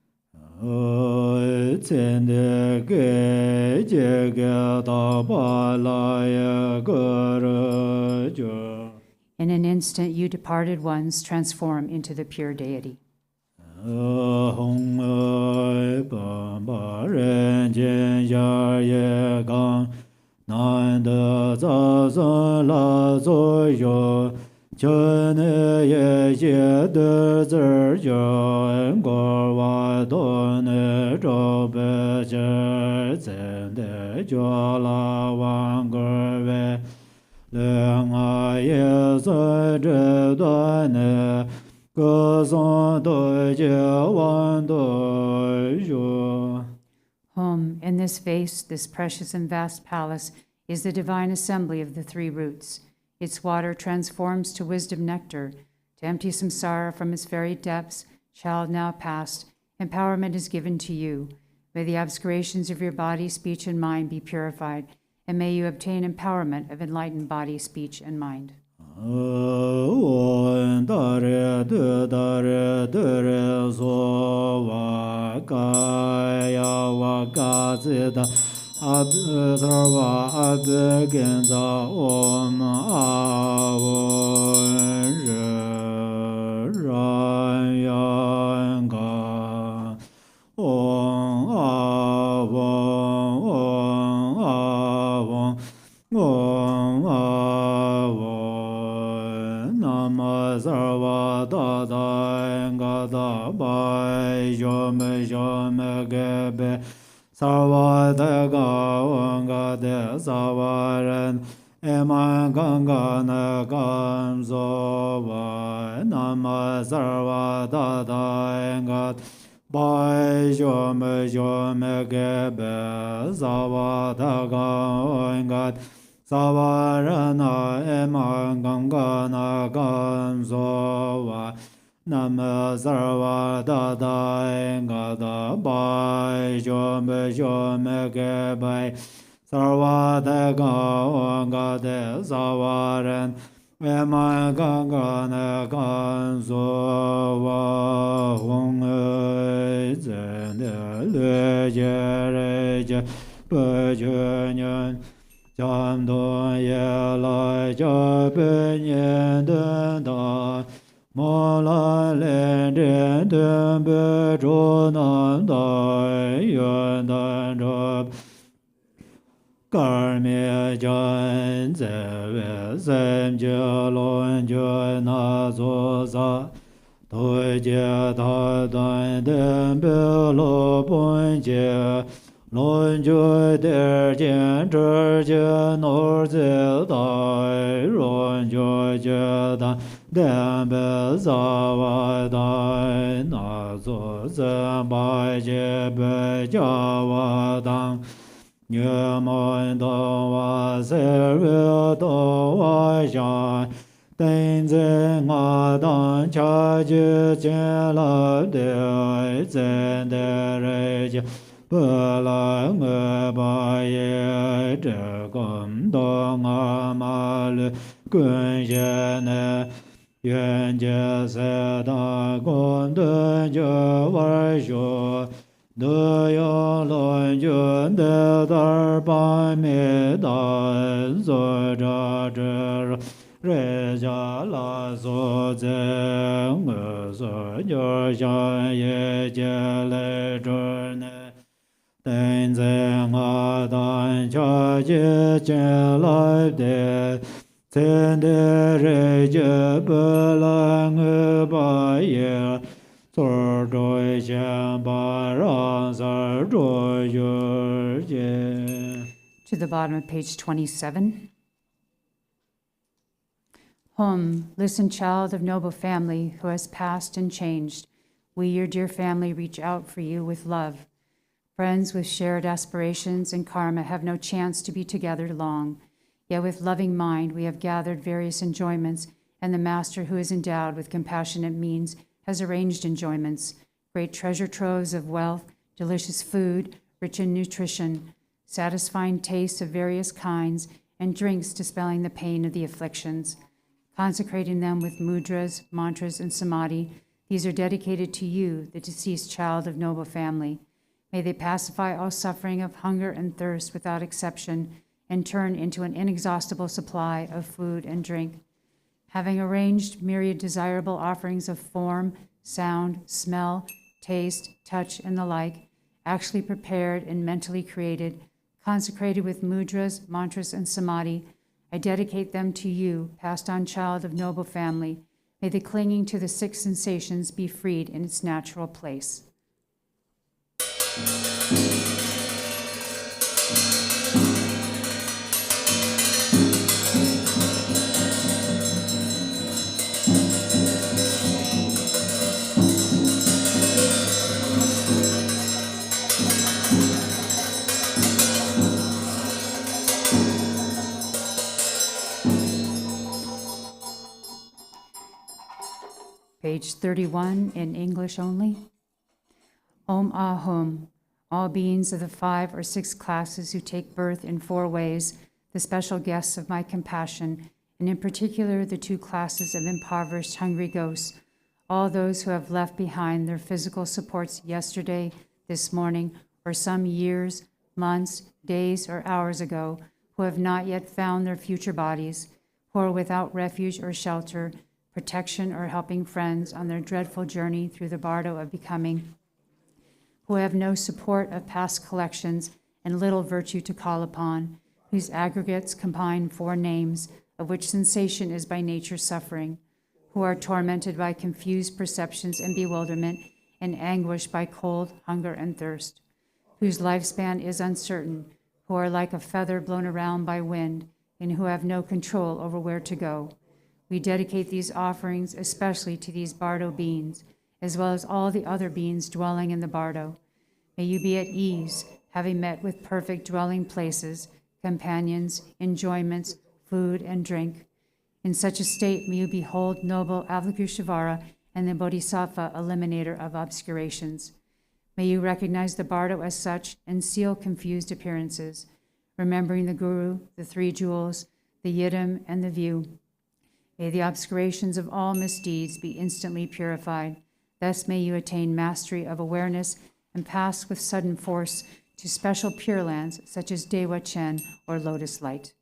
In an instant, you departed ones transform into the pure deity. Home, in this vase, this precious and vast palace, is the divine assembly of the three roots. Its water transforms to wisdom nectar. To empty samsara from its very depths, child now past, empowerment is given to you. May the obscurations of your body, speech, and mind be purified, and may you obtain empowerment of enlightened body, speech, and mind. To the bottom of page 27. Hum, listen, child of noble family who has passed and changed. We, your dear family, reach out for you with love. Friends with shared aspirations and karma have no chance to be together long. Yet with loving mind, we have gathered various enjoyments, and the Master who is endowed with compassionate means has arranged enjoyments, great treasure troves of wealth, delicious food, rich in nutrition, satisfying tastes of various kinds, and drinks dispelling the pain of the afflictions. Consecrating them with mudras, mantras, and samadhi, these are dedicated to you, the deceased child of noble family. May they pacify all suffering of hunger and thirst without exception, and turn into an inexhaustible supply of food and drink. Having arranged myriad desirable offerings of form, sound, smell, taste, touch, and the like, actually prepared and mentally created, consecrated with mudras, mantras, and samadhi, I dedicate them to you, passed on child of noble family. May the clinging to the six sensations be freed in its natural place. page 31 in English only. Om Ahum, all beings of the 5 or 6 classes who take birth in 4 ways, the special guests of my compassion, and in particular the 2 classes of impoverished, hungry ghosts, all those who have left behind their physical supports yesterday, this morning, or some years, months, days, or hours ago, who have not yet found their future bodies, who are without refuge or shelter, protection, or helping friends on their dreadful journey through the bardo of becoming, who have no support of past collections and little virtue to call upon, whose aggregates combine 4 names, of which sensation is by nature suffering, who are tormented by confused perceptions and bewilderment, and anguished by cold, hunger, and thirst, whose lifespan is uncertain, who are like a feather blown around by wind, and who have no control over where to go. We dedicate these offerings especially to these bardo beings, as well as all the other beings dwelling in the bardo. May you be at ease, having met with perfect dwelling places, companions, enjoyments, food, and drink. In such a state, may you behold noble Avalokiteshvara and the Bodhisattva eliminator of obscurations. May you recognize the bardo as such and seal confused appearances, remembering the Guru, the 3 jewels, the Yidam, and the view. May the obscurations of all misdeeds be instantly purified. Thus may you attain mastery of awareness and pass with sudden force to special pure lands such as Dewa Chen or Lotus Light.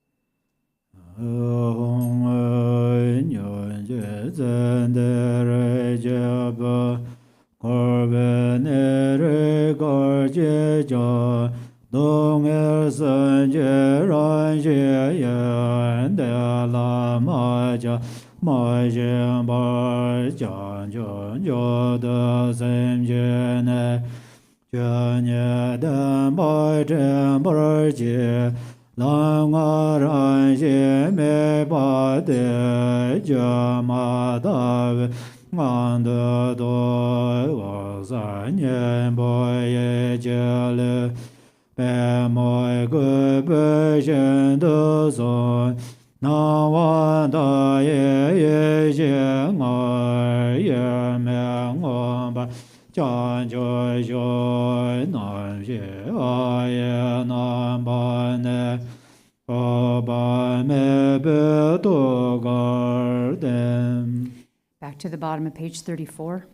Back to the bottom of page 34.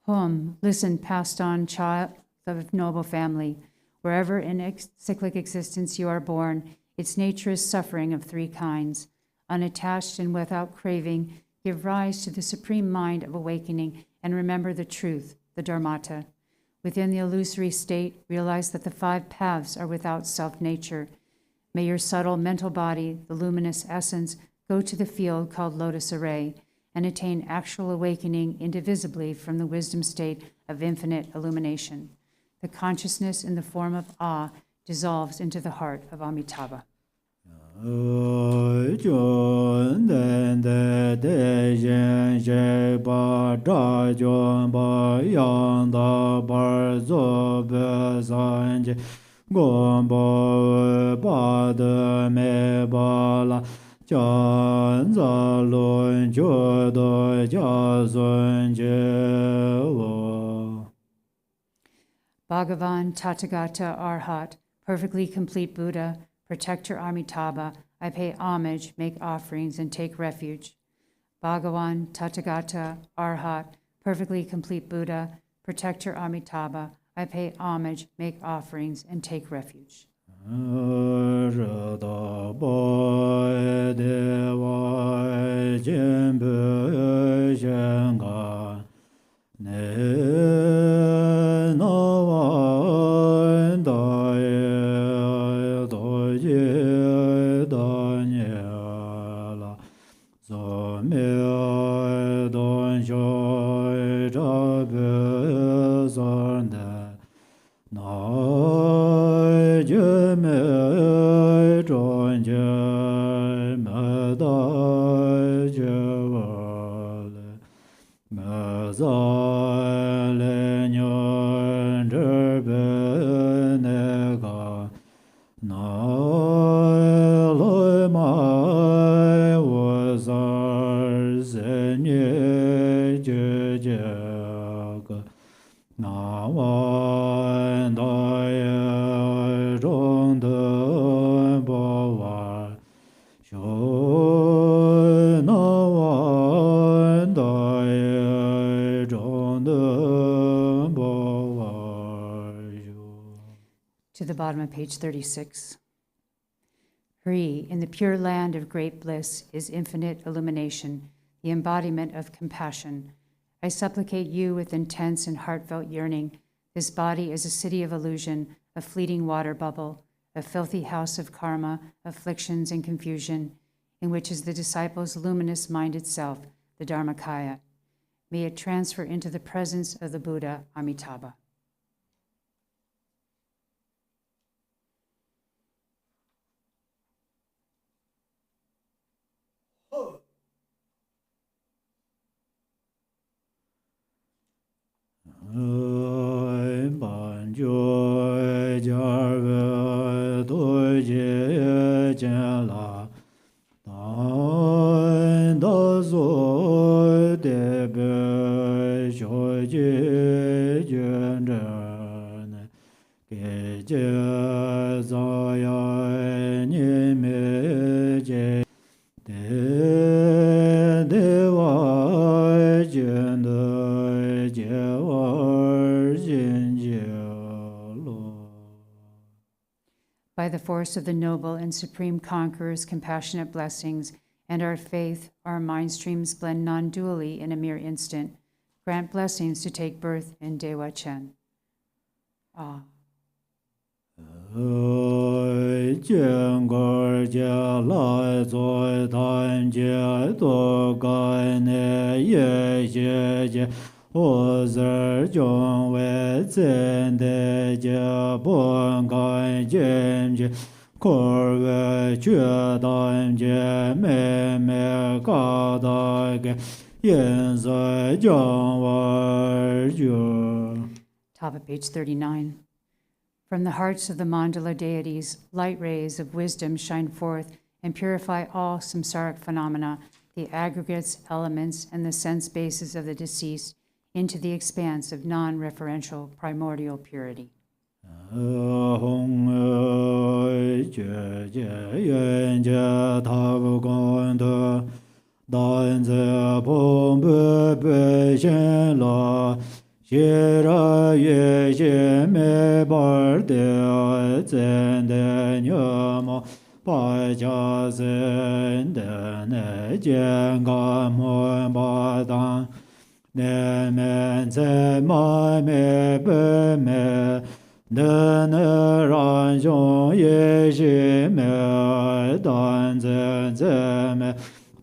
Hum, listen, passed on child of noble family. Wherever in cyclic existence you are born, its nature is suffering of 3 kinds. Unattached and without craving, give rise to the supreme mind of awakening and remember the truth, the dharmata. Within the illusory state, realize that the 5 paths are without self-nature. May your subtle mental body, the luminous essence, go to the field called lotus array and attain actual awakening indivisibly from the wisdom state of infinite illumination. The consciousness in the form of Ah dissolves into the heart of Amitabha. Bhagavan Tathagata Arhat, perfectly complete Buddha, protector Amitabha, I pay homage, make offerings, and take refuge. Bhagavan Tathagata Arhat, perfectly complete Buddha, protector Amitabha, I pay homage, make offerings, and take refuge. Senye Na wan da ye zhong de bo wa shu na wan da ye zhong de bo wa shu. To the bottom of page 36. Free, in the pure land of great bliss, is infinite illumination, the embodiment of compassion. I supplicate you with intense and heartfelt yearning. This body is a city of illusion, a fleeting water bubble, a filthy house of karma, afflictions, and confusion, in which is the disciple's luminous mind itself, the Dharmakaya. May it transfer into the presence of the Buddha, Amitabha. Ban joy jar ve do je jen la dan da zo de be jo je jen ren ge je za ya ni me je de wa jen de je wa jen je lo. By the force of the noble and supreme conqueror's compassionate blessings and our faith, our mind streams blend non-dually in a mere instant. Grant blessings to take birth in Dewa Chen. Ah. 见过家来做谈解多概念也谢谢我是将为真的结不敢见见可为觉当见妹妹高大个颜色将我觉 Top of page 39. From the hearts of the mandala deities, light rays of wisdom shine forth and purify all samsaric phenomena, the aggregates, elements, and the sense bases of the deceased into the expanse of non-referential primordial purity. Shira ye she me bar de zen de nyamo pa cha zen de ne jen ga mo ba dan ne men ze ma me be me de ne ran zhong ye she me dan zen ze me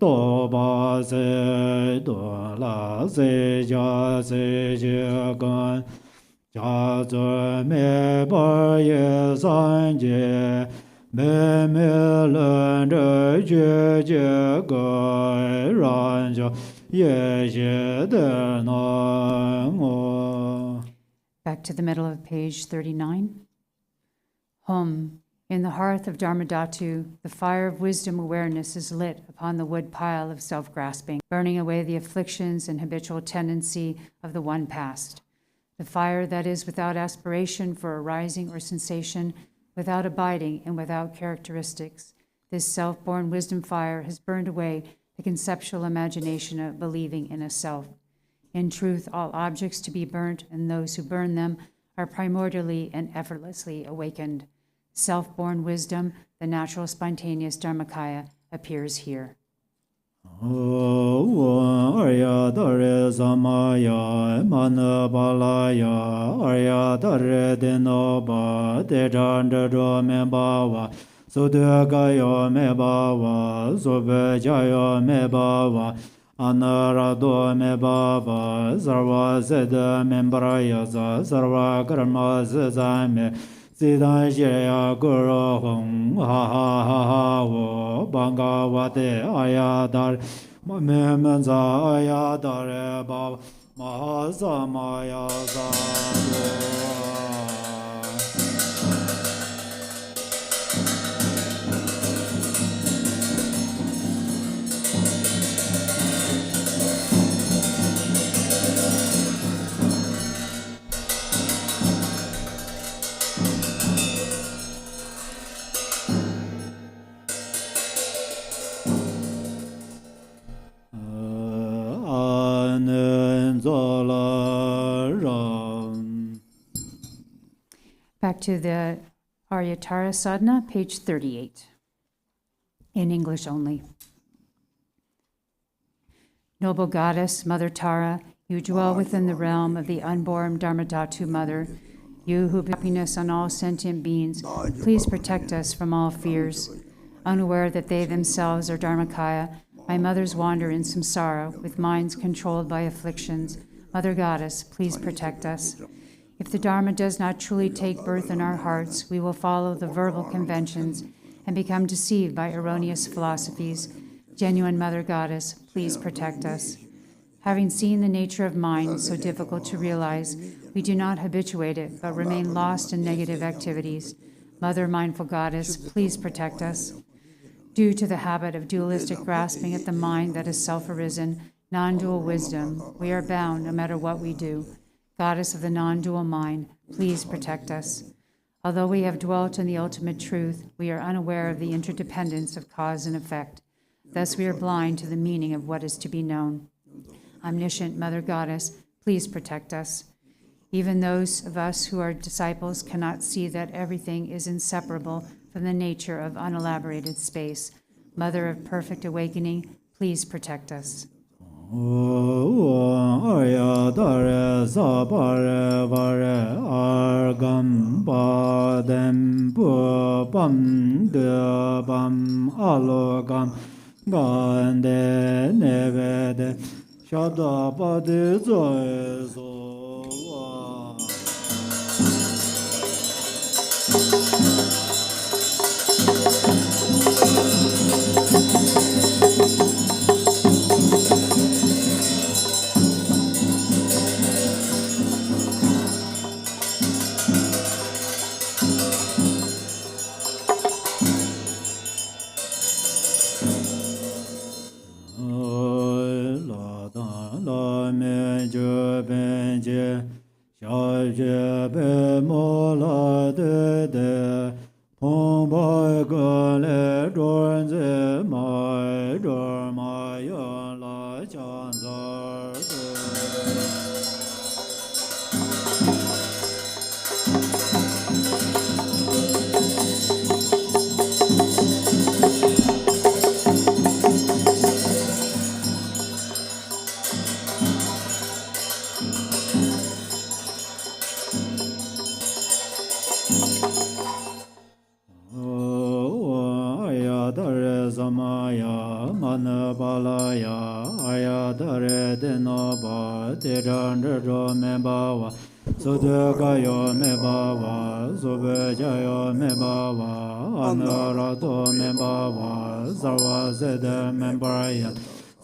do ba se do la se ja se je gan ja zhe me ba ye san jie me me len zhe jie jie ge ran jiao ye xie de nan o. Back to the middle of page 39. Hum. In the hearth of Dharmadhatu, the fire of wisdom awareness is lit upon the wood pile of self-grasping, burning away the afflictions and habitual tendency of the one past. The fire that is without aspiration for arising or sensation, without abiding and without characteristics. This self-born wisdom fire has burned away the conceptual imagination of believing in a self. In truth, all objects to be burnt and those who burn them are primordially and effortlessly awakened. Self-born wisdom, the natural spontaneous Dharmakaya, appears here. Arya dare samaya manabalaya Arya dare denoba dejanda do me bawa sudagayo me bawa subejayo me bawa anarado me bawa sarva seda membraya sarva karma zame Siddha Shreya Guru Hong Ha Ha Ha Ha Wo Bhagavate Ayadar Memenza Ayadare Baba Mahasamaya Sadhu. Back to the Arya Tara Sadhana, page 38, in English only. Noble goddess, Mother Tara, you dwell within the realm of the unborn Dharmadhatu Mother. You who bring happiness on all sentient beings, please protect us from all fears. Unaware that they themselves are Dharmakaya, my mothers wander in samsara with minds controlled by afflictions. Mother Goddess, please protect us. If the Dharma does not truly take birth in our hearts, we will follow the verbal conventions and become deceived by erroneous philosophies. Genuine Mother Goddess, please protect us. Having seen the nature of mind so difficult to realize, we do not habituate it, but remain lost in negative activities. Mother Mindful Goddess, please protect us. Due to the habit of dualistic grasping at the mind that is self-arisen, non-dual wisdom, we are bound no matter what we do. Goddess of the non-dual mind, please protect us. Although we have dwelt in the ultimate truth, we are unaware of the interdependence of cause and effect. Thus we are blind to the meaning of what is to be known. Omniscient Mother Goddess, please protect us. Even those of us who are disciples cannot see that everything is inseparable from the nature of unelaborated space. Mother of perfect awakening, please protect us. Arya dare sabare vare argam badem pam de bam alogam gande nevede shabda pade zoe Sudagayo me bava, Subejayo me bava, Anarato me bava, Sarva Sede me braya,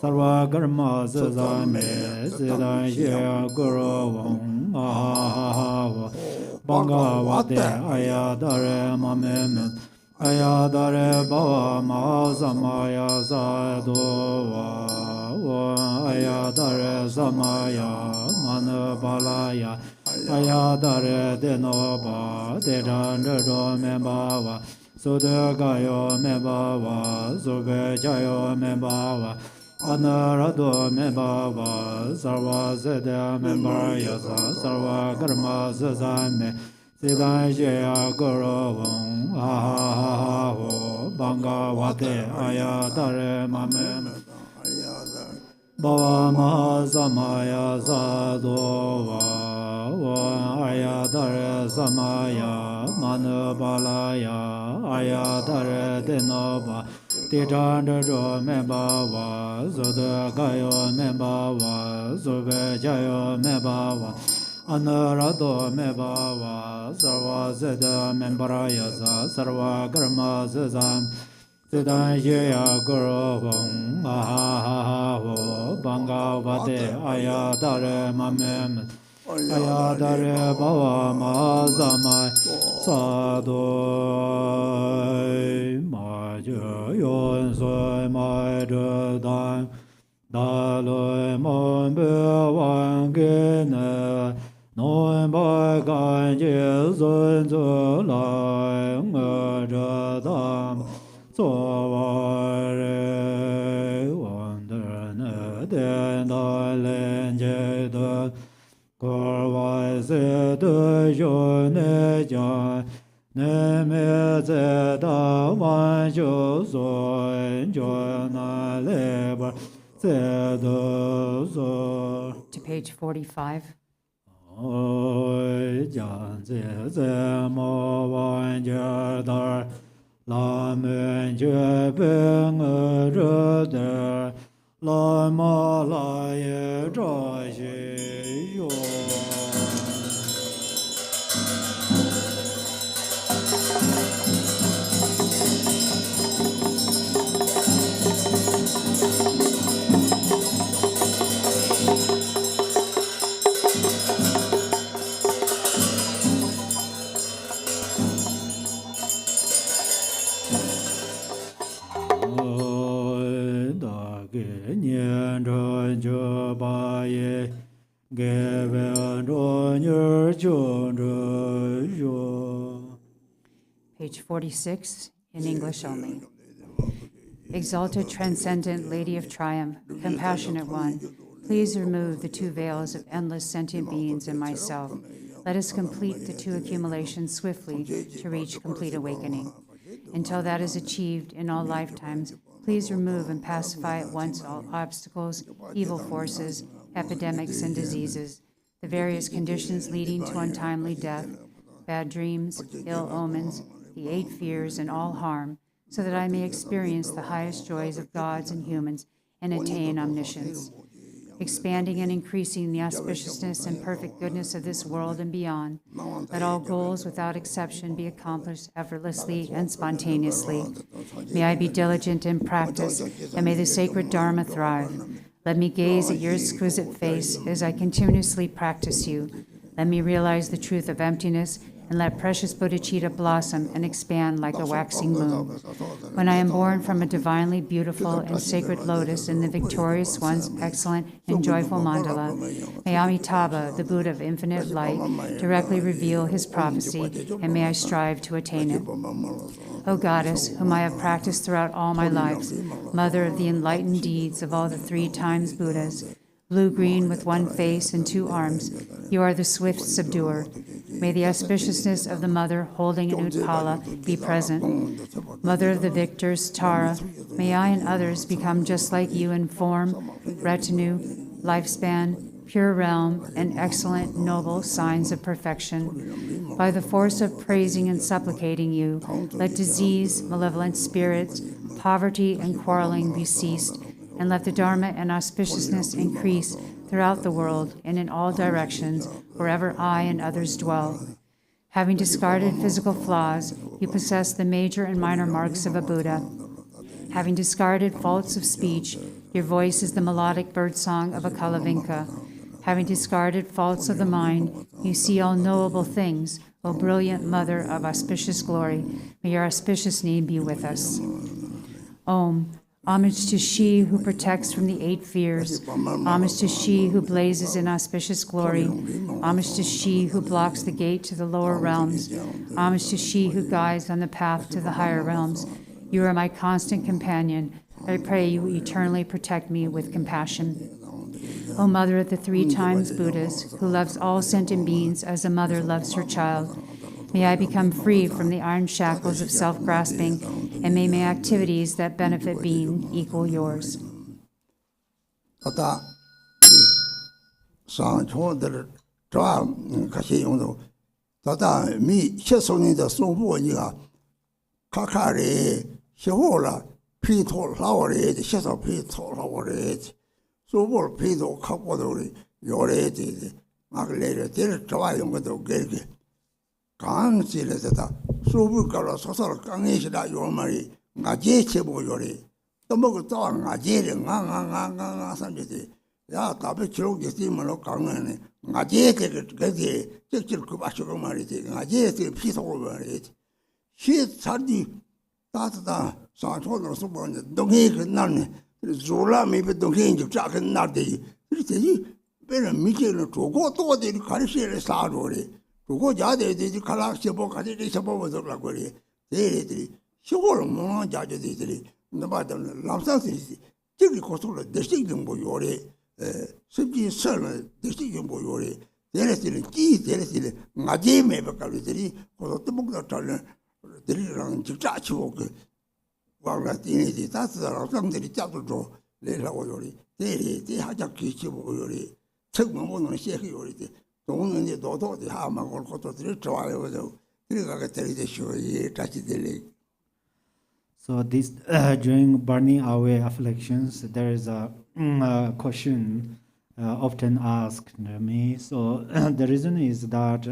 Sarva Karma Sesame, Siddhaya Guru Vam, Ahava, Bhagavate, Ayadare Mameme, Ayadare Bava Mahasamaya Sadova, Ayadare Samaya, Manabalaya, Ayadare Denoba, Dedandro Membava, Sudagayo Membava, Subejayo Membava, Anarado Membava, Sarva Sede Membraya, Sarva Karma Sesame, Siddhaya Guru Vam, Ahavo, Bhagavate, Ayadare Mamem, Bhava Mahasamaya Sadova, Ayadare Samaya, Manabalaya, Ayadare Denoba, Titandro Membava, Sudagayo Membava, Subejayo Membava, Anarado Membava, Sarva Sede Membraya, Sarva Karma Sesam, Siddhaya Guru Vam, Ahavo, Bhagavate, Ayadare Mamem, Ayadare Bhava Mahasamaya Sadoi, Maja Yon Soi Maja Dan, Daloi Mon Bewan Gene, Non Bai Gan Je Sun Zu Lai Ngö Dam, Sovare Wander Ne Den Da Len Je De Korvai se de jo ne ja ne me ze da wan jo so jo na le ba se do so. To page 45. Oi jan ze ze mo wan ja da la men je ben re de la ma la ye zha xi yo. Page 46, in English only. Exalted, transcendent Lady of Triumph, compassionate one, please remove the two veils of endless sentient beings in myself. Let us complete the two accumulations swiftly to reach complete awakening. Until that is achieved in all lifetimes, please remove and pacify at once all obstacles, evil forces, epidemics, and diseases, the various conditions leading to untimely death, bad dreams, ill omens, the 8 fears, and all harm, so that I may experience the highest joys of gods and humans and attain omniscience. Expanding and increasing the auspiciousness and perfect goodness of this world and beyond, let all goals without exception be accomplished effortlessly and spontaneously. May I be diligent in practice, and may the sacred Dharma thrive. Let me gaze at your exquisite face as I continuously practice you. Let me realize the truth of emptiness, and let precious bodhicitta blossom and expand like a waxing moon. When I am born from a divinely beautiful and sacred lotus in the victorious one's excellent and joyful mandala, may Amitabha, the Buddha of infinite light, directly reveal his prophecy, and may I strive to attain it. O Goddess, whom I have practiced throughout all my lives, Mother of the enlightened deeds of all the 3 times Buddhas, blue-green with 1 face and 2 arms, you are the swift subduer. May the auspiciousness of the mother holding an Utpala be present. Mother of the victors, Tara, may I and others become just like you in form, retinue, lifespan, pure realm, and excellent, noble signs of perfection. By the force of praising and supplicating you, let disease, malevolent spirits, poverty, and quarreling be ceased, and let the Dharma and auspiciousness increase throughout the world and in all directions, wherever I and others dwell. Having discarded physical flaws, you possess the major and minor marks of a Buddha. Having discarded faults of speech, your voice is the melodic birdsong of a Kalavinka. Having discarded faults of the mind, you see all knowable things, O brilliant Mother of auspicious glory. May your auspicious name be with us. Om. Homage to she who protects from the 8 fears. Homage to she who blazes in auspicious glory. Homage to she who blocks the gate to the lower realms. Homage to she who guides on the path to the higher realms. You are my constant companion. I pray you eternally protect me with compassion. O Mother of the 3 times Buddhas, who loves all sentient beings as a mother loves her child, may I become free from the iron shackles of self-grasping, and may my activities that benefit being equal yours. 강지에다 수부가로 소설 강의시라 요말이 나제 제보 요리 또 먹고 또 나제를 나나나나 산지지 야 답에 기록이 있으면 강의네 나제 그게 직접 그 바시고 말이지 나제에 피속을 말이지 시 살이 따뜻다 산초로 수보는 동해 끝나네 졸라 메베 동해 이제 작은 날데 이렇게 배는 미개를 두고 또 어디 가르치를 사로리 그거 자대들이 칼락셔보 가지리 셔보고서라 그래. 대리들이 쇼를 뭐 자제들이 나바들 람상스이 저기 고속을 대식이 뭐 요래 습기 설을 대식이 뭐 요래 데레스는 기 데레스는 나제메 bakkal들이 고도 먹다 잘은 들이랑 직자 치고 그 왕라 띠네디 다스라고 상들이 잡도 내라고 요리 대리 대하자 기치고 요리 책만 보는 시기 요리 동는데 도도디 하만 걸 것도 들이 좋아요 그래서 들어가게 되리되시오 이 다시 들리. So this during burning away afflictions, there is a question often asked me. So the reason is that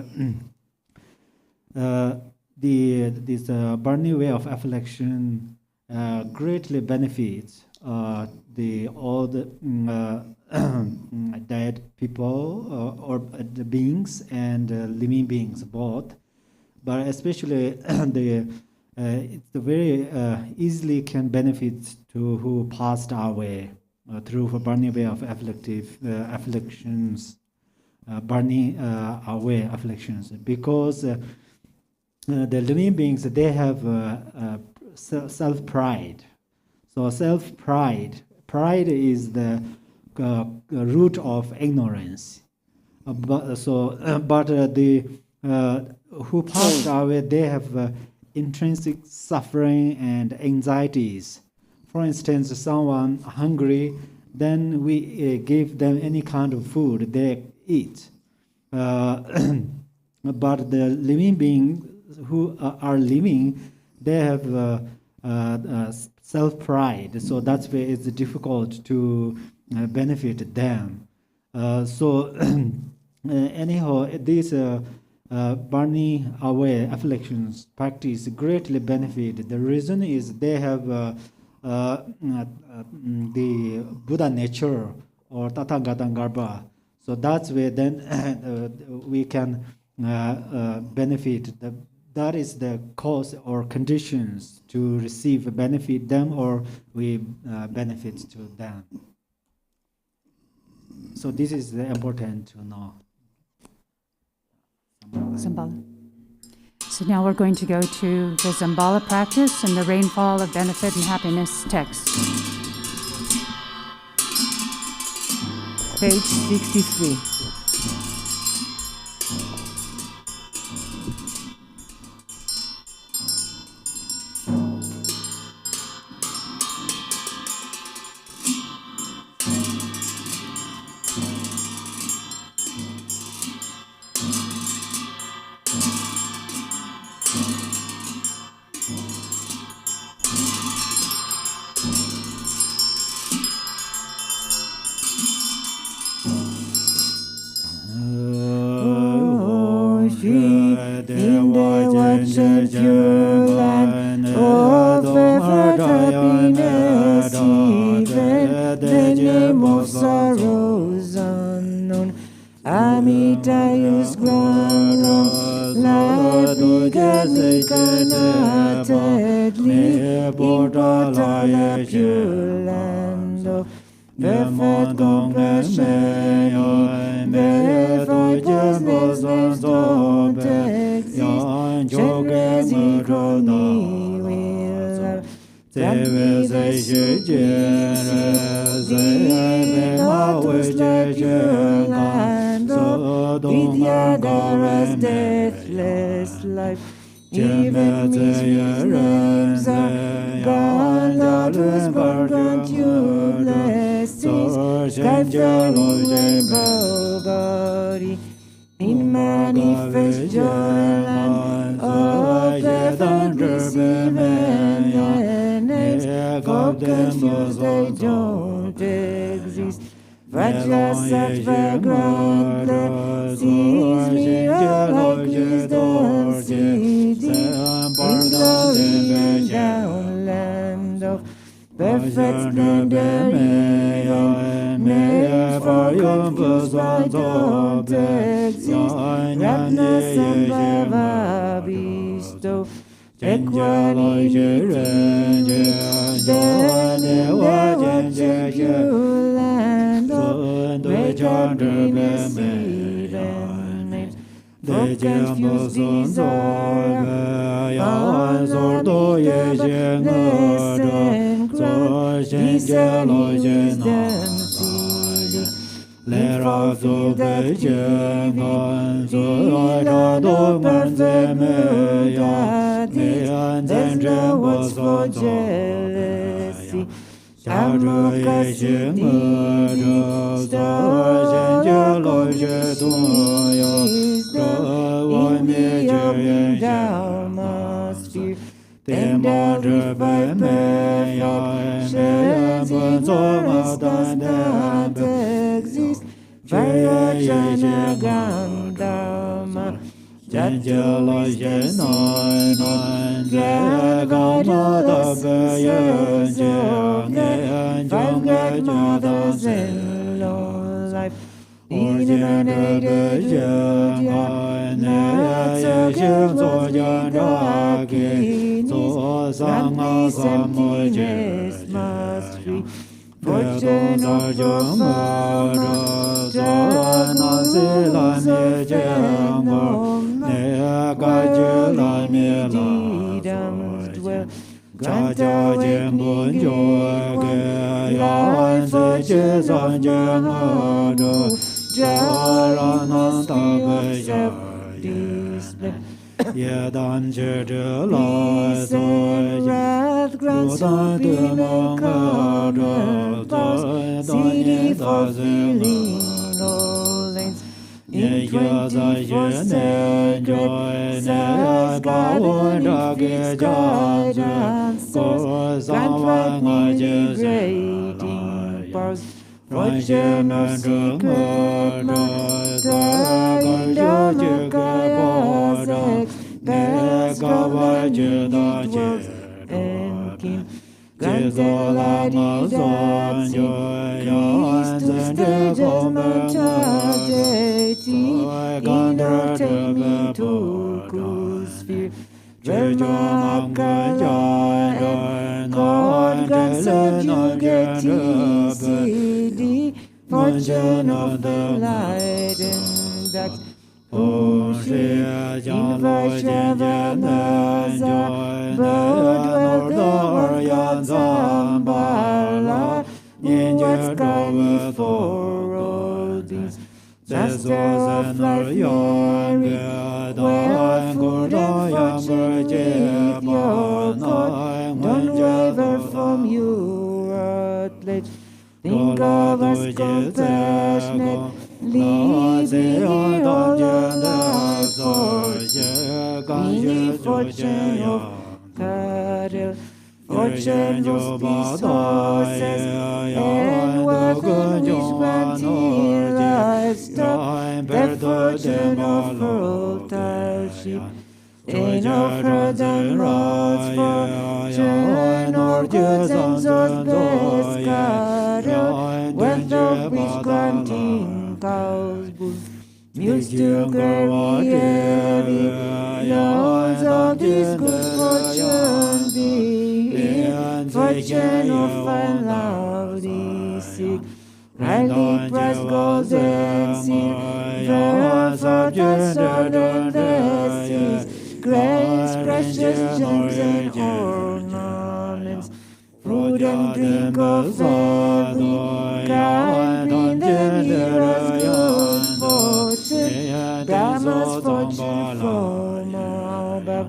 this burning away of affliction greatly benefits all the dead people or the beings and living beings both, but especially it's very easily can benefit to who passed away through burning away of afflictions, burning away afflictions, because the living beings, they have self-pride. So self-pride is the root of ignorance. But the who passed away, they have intrinsic suffering and anxieties. For instance, someone hungry, then we give them any kind of food they eat. But the living beings who are living, they have self-pride, so that's why it's difficult to benefit them. Anyhow, these burning away afflictions practice greatly benefit. The reason is they have the Buddha nature or Tathagata Garbha. So that's where then we can benefit. That is the cause or conditions to receive benefit them or we benefit to them. So this is important to know. Zambala. So now we're going to go to the Zambala practice and the rainfall of benefit and happiness text. Page 63. fulfill the Land of perfect Buddha. There's no words for jealousy. Amokasiddhi, star of in the open Dharma sphere, endowed by perfections, ignorance does not exist. Vajrayana Gandharma, Jajala five great mothers in low life. Illuminated Judya, Natsakya Vajradakini, Grant peace and cleanness must free. Fortune of your mother, dwell. Grant awakening life fortunes on your mother, self-display. Peace and wrath grants supreme common powers, city for filling all lanes. In 24 sacred cells, guiding guidance source, grant rightly grading powers. Fortune of secret matter, in Dharmakaya expects from the worlds and kin. Grant delighted dancing, peace to stages mortality, entertain me to cool sphere. Dharmakaya and God grant subjugate city, fortune of the light and dark. Om Shri in Vaishnavanasa, bird with Arya Zambala, in what sky before all these. Master of life, Mary, where food and fortune with your God, don't waver from your pledge. Think of us compassionate, leaving all your life for fortune of cattle, fortune of resources, and welcome is granting livestock, the fortune of fertile sheep, and of herds and rods, fortune or goods and souls best cattle, wealth of rich granting cows, bulls, mules to carry heavy loads of this good fortune be, fortune of fine lovely sick, highly priced gold and silver, fortune southern vessels, grains, precious gems and ornaments, food and drink of every kind, bring the nearest good fortune, Lamas fortune from above.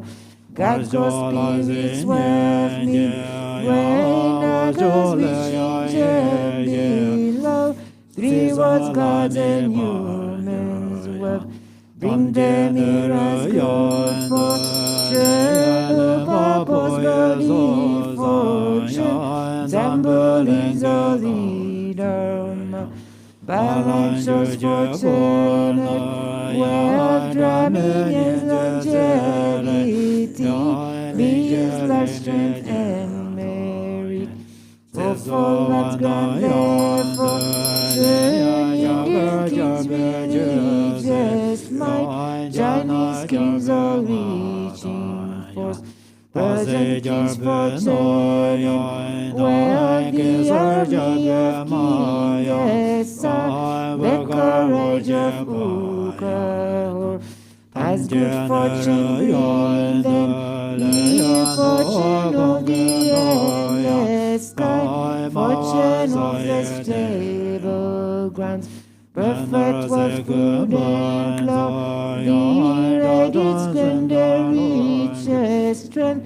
God's spirits with me, when others wishing below, three words gods and humans wealth, bring them heroes good fortune, Papa's bloody fortune, Zambala's all leader, balance shows fortunate, wealth, dominions, longevity, means life, strength, and merit. For one's gone therefore, Indian kings, religious might, Chinese kings all reaching force, Persian kings fortune, where the army of King Yesa, the courage of Ukahor, has good fortune bring them, near fortune of the endless sky, fortune of the stable grounds, birth perfect was good and cloud. Behind its splendor reaches strength.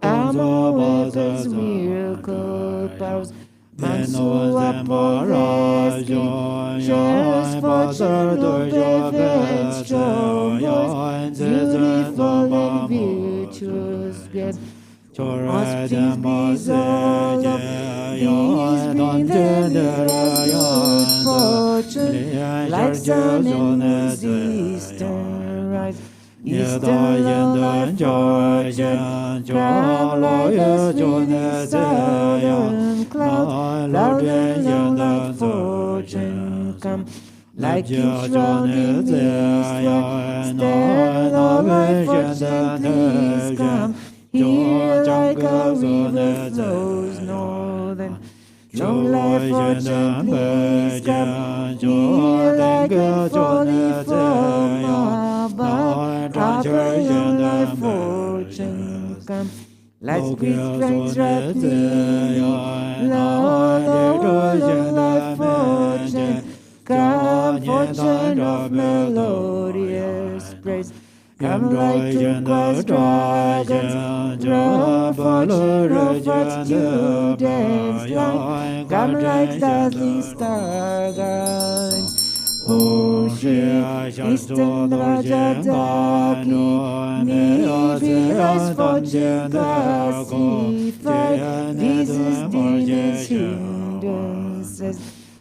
Armor with its miracle powers. Manso apothestic, shares fortune of perfect strongholds, beautiful and virtuous gains. Must please be all of these bring them good fortune, like sun and moon's eastern rise. Eastern love, fortune, crown like a sweet southern cloud, loud and long like fortune come, like each rounding eastward, stand on my fortune, please come, here like a river flows northern. Long life fortune, please come, here like a falling from above. After long life fortune come, like sweet springs rapidly. Lord, long life fortune come, fortune of melodious praise. Come like turquoise dragons, round fortune of fortitude's light. Come like dazzling star garlands. Eastern Rajadaki, maybe as fortune classified, resisting hindrances.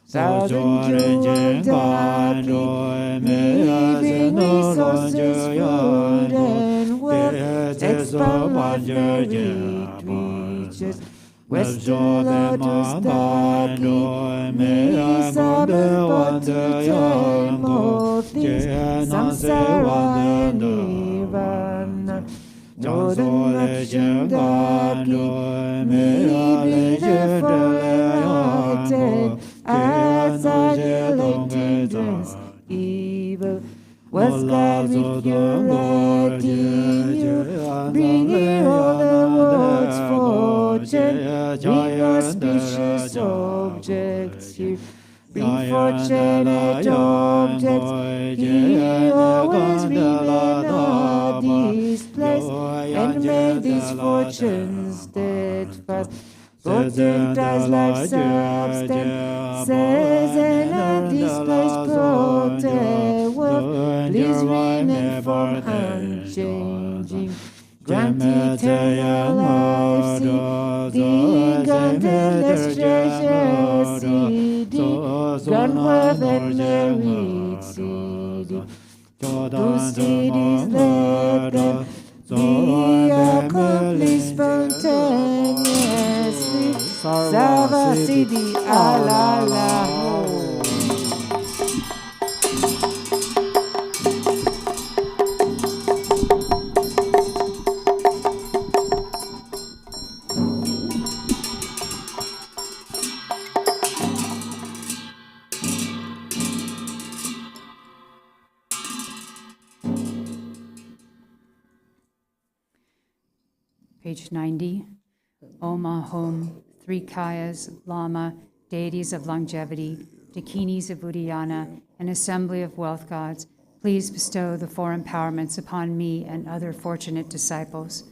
Southern Jewel maybe resources, food and wealth, expand life where it reaches. Western Lotus Daki, maybe Sabbath to tame all things, samsara and nirvana. Northern Lakshmi Daki, maybe the enlightened, annihilating hindrance evil. Was God with your retinue, bringing all the world's fortune? Bring auspicious objects here, bring fortunate objects. He always remain at this place, and make this fortune steadfast. Fortune as life's substance, says, and at this place protect wealth. Please remain for unchanging. Grant eternal life, see the countless treasures, CD. Grant wealth and merit, CD. To cities let them be accomplished spontaneously. Sava Siddhi Alala. Page 90. Om Ahom, three Kayas, Lama, deities of longevity, Dakinis of Uddiyana, an assembly of wealth gods, please bestow the four empowerments upon me and other fortunate disciples.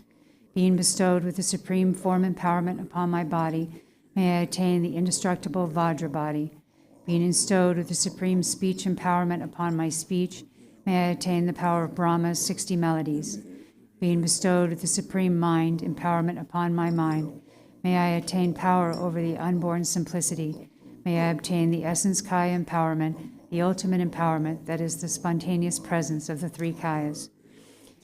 Being bestowed with the supreme form empowerment upon my body, may I attain the indestructible Vajra body. Being bestowed with the supreme speech empowerment upon my speech, may I attain the power of Brahma's 60 melodies. Being bestowed with the supreme mind empowerment upon my mind, may I attain power over the unborn simplicity. May I obtain the essence Kaya empowerment, the ultimate empowerment that is the spontaneous presence of the three Kayas.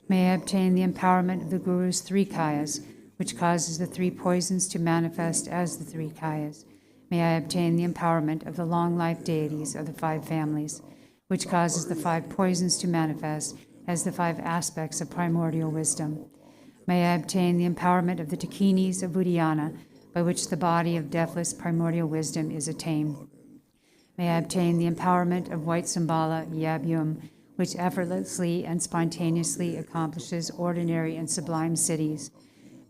May I obtain the empowerment of the Guru's three Kayas, which causes the three poisons to manifest as the three Kayas. May I obtain the empowerment of the long life deities of the five families, which causes the five poisons to manifest as the five aspects of primordial wisdom. May I obtain the empowerment of the Dakinis of Uddiyana, by which the body of deathless primordial wisdom is attained. May I obtain the empowerment of white Zambala Yabyum, which effortlessly and spontaneously accomplishes ordinary and sublime cities.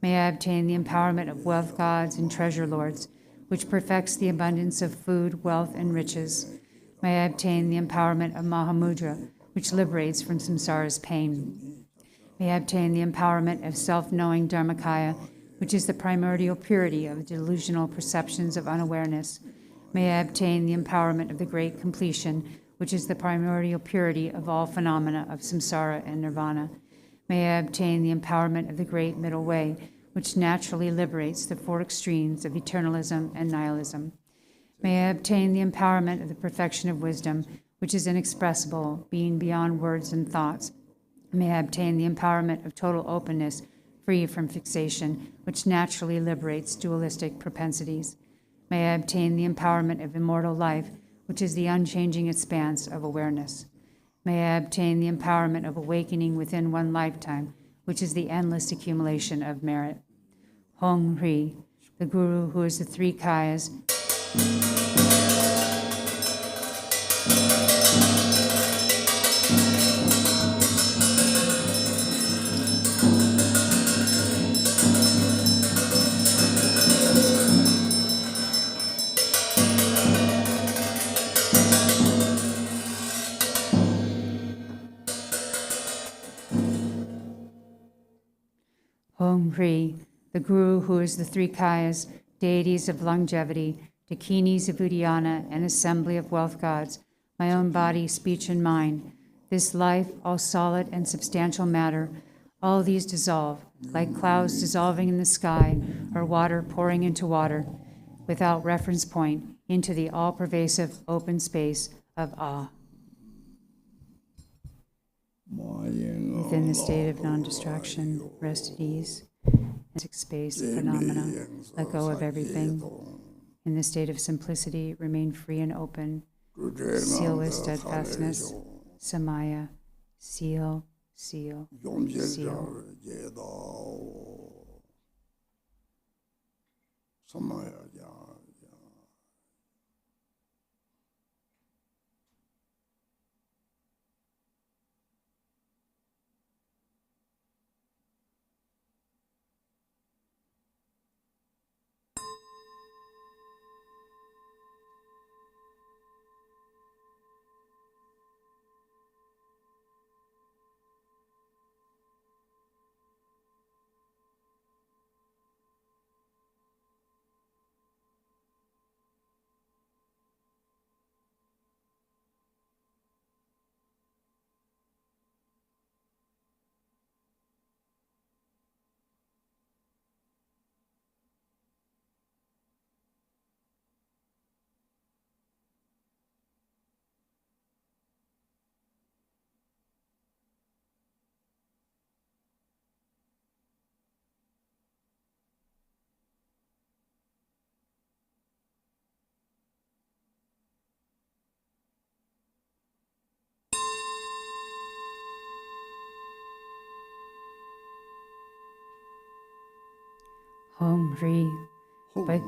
May I obtain the empowerment of wealth gods and treasure lords, which perfects the abundance of food, wealth, and riches. May I obtain the empowerment of Mahamudra, which liberates from samsara's pain. May I obtain the empowerment of self-knowing Dharmakaya, which is the primordial purity of delusional perceptions of unawareness. May I obtain the empowerment of the great completion, which is the primordial purity of all phenomena of samsara and nirvana. May I obtain the empowerment of the great middle way, which naturally liberates the four extremes of eternalism and nihilism. May I obtain the empowerment of the perfection of wisdom, which is inexpressible, being beyond words and thoughts. May I obtain the empowerment of total openness, free from fixation, which naturally liberates dualistic propensities. May I obtain the empowerment of immortal life, which is the unchanging expanse of awareness. May I obtain the empowerment of awakening within one lifetime, which is the endless accumulation of merit. Hong Ri, the Guru who is the three kayas, Hong Ri, the Guru who is the three kayas, deities of longevity, dakinis of Uddiyana, and assembly of wealth gods, my own body, speech, and mind, this life, all solid and substantial matter, all these dissolve, like clouds dissolving in the sky, or water pouring into water, without reference point, into the all-pervasive open space of Ah. Within the state of non-distraction, rest at ease, and space phenomena, let go of everything. In the state of simplicity, remain free and open. Seal with steadfastness. Samaya, seal, seal, seal. Hom Ri. By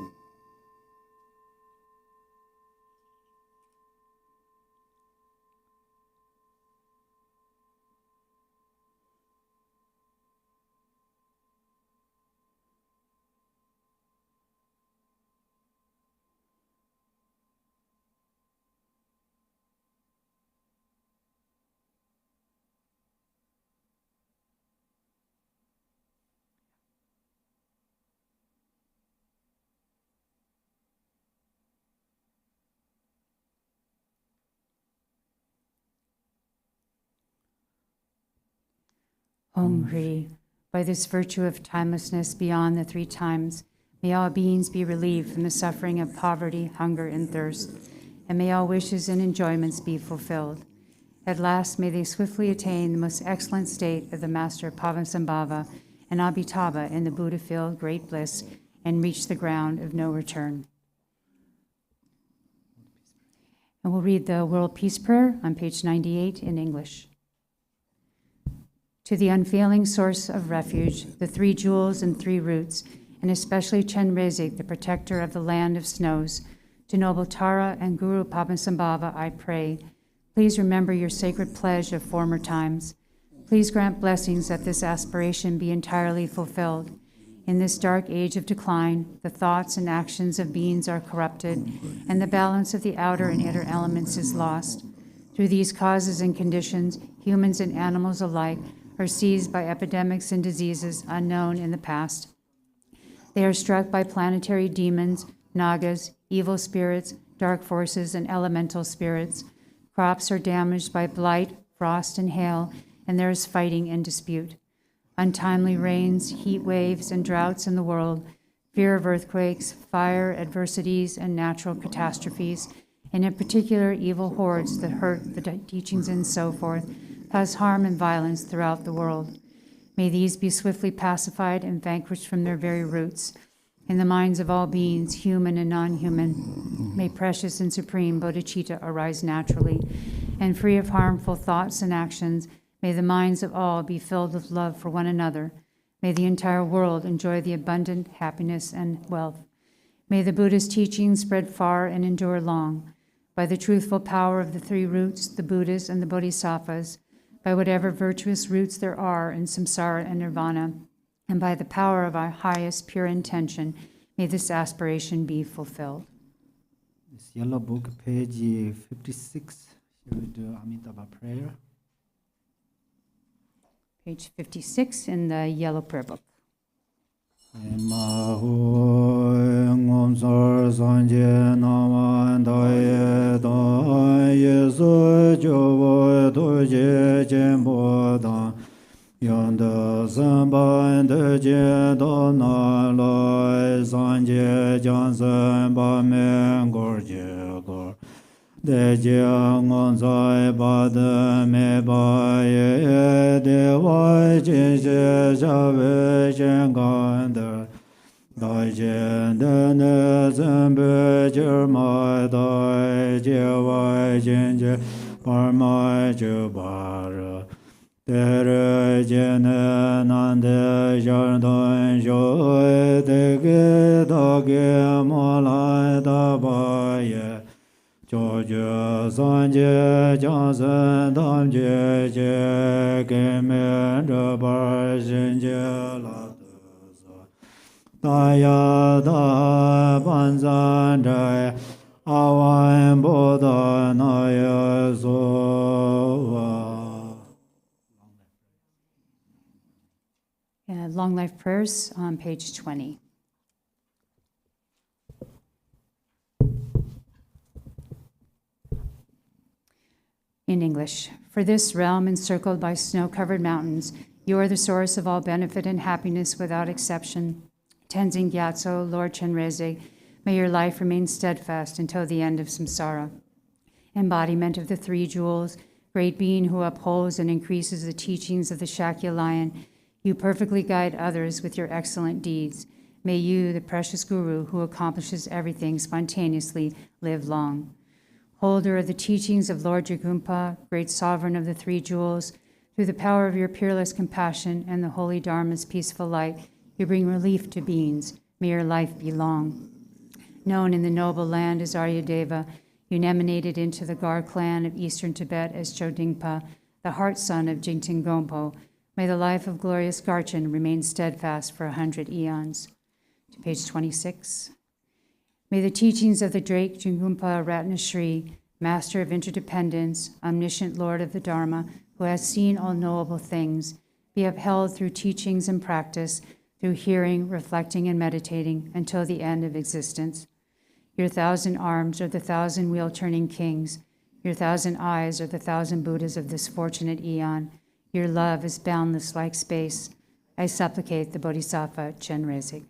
Om Ri, by this virtue of timelessness beyond the three times, may all beings be relieved from the suffering of poverty, hunger, and thirst, and may all wishes and enjoyments be fulfilled. At last, may they swiftly attain the most excellent state of the Master Pavansambhava and Abhitaba in the Buddha-filled great bliss, and reach the ground of no return. And we'll read the World Peace Prayer on page 98 in English. To the unfailing source of refuge, the three jewels and three roots, and especially Chenrezig, the protector of the land of snows, to noble Tara and Guru Pavansambhava, I pray, please remember your sacred pledge of former times. Please grant blessings that this aspiration be entirely fulfilled. In this dark age of decline, the thoughts and actions of beings are corrupted, and the balance of the outer and inner elements is lost. Through these causes and conditions, humans and animals alike are seized by epidemics and diseases unknown in the past. They are struck by planetary demons, nagas, evil spirits, dark forces, and elemental spirits. Crops are damaged by blight, frost, and hail, and there is fighting and dispute. Untimely rains, heat waves, and droughts in the world, fear of earthquakes, fire, adversities, and natural catastrophes, and in particular evil hordes that hurt the teachings and so forth, cause harm and violence throughout the world. May these be swiftly pacified and vanquished from their very roots. In the minds of all beings, human and non-human, may precious and supreme bodhicitta arise naturally, and free of harmful thoughts and actions, may the minds of all be filled with love for one another. May the entire world enjoy the abundant happiness and wealth. May the Buddha's teachings spread far and endure long. By the truthful power of the three roots, the Buddhas and the Bodhisattvas, by whatever virtuous roots there are in samsara and nirvana, and by the power of our highest pure intention, may this aspiration be fulfilled. This yellow book, page 56, should do Amitabha prayer. Page 56 in the yellow prayer book. Yonda Zambala de Jedo na loi Sanje Jansamba Mengor Jegor De Jiangon Zai Bada Me Baye De Wai Jinje Jave Jengander Dai Jen De Ne Zembe Jermai Dai Jewai Jinje Parmai Jubara Tere jene nande jardin joe de ge dage molai da baye jojo sanje jansen dam je ke me de bar jinje la da ya da banzan de awan boda na ya so Long Life Prayers on page 20. In English, for this realm encircled by snow-covered mountains, you are the source of all benefit and happiness without exception. Tenzin Gyatso, Lord Chenrezig, may your life remain steadfast until the end of samsara. Embodiment of the three jewels, great being who upholds and increases the teachings of the Shakya lion, you perfectly guide others with your excellent deeds. May you, the precious Guru who accomplishes everything spontaneously, live long. Holder of the teachings of Lord Jagumpa, great sovereign of the three jewels, through the power of your peerless compassion and the holy Dharma's peaceful light, you bring relief to beings. May your life be long. Known in the noble land as Arya Deva, you emanated into the Gar clan of eastern Tibet as Chodingpa, the heart son of Jingten Gompo. May the life of glorious Garchen remain steadfast for 100 eons. To page 26. May the teachings of the Drake Jingumpa Ratnashri, master of interdependence, omniscient Lord of the Dharma, who has seen all knowable things, be upheld through teachings and practice, through hearing, reflecting, and meditating until the end of existence. Your 1,000 arms are the 1,000 wheel-turning kings. Your 1,000 eyes are the 1,000 Buddhas of this fortunate eon. Your love is boundless like space. I supplicate the Bodhisattva Chenrezig.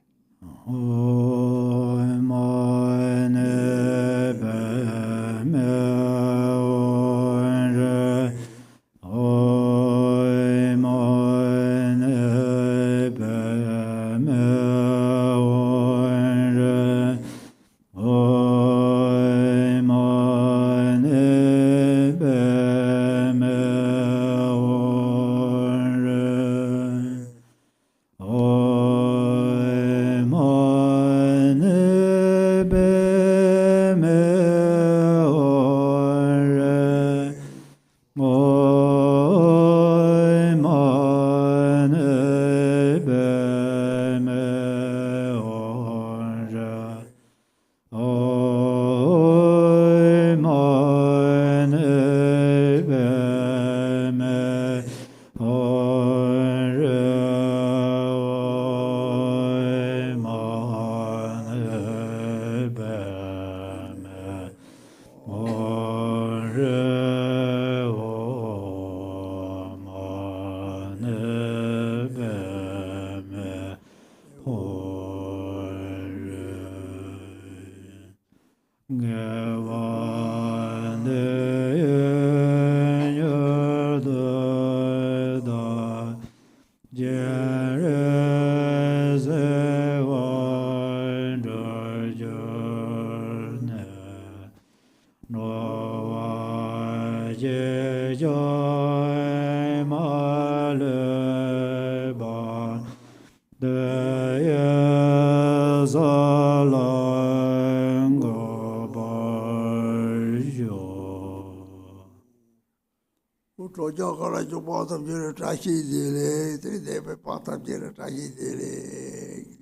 kala jo bottom jere trashi dele, debe bottom jere trashi dele.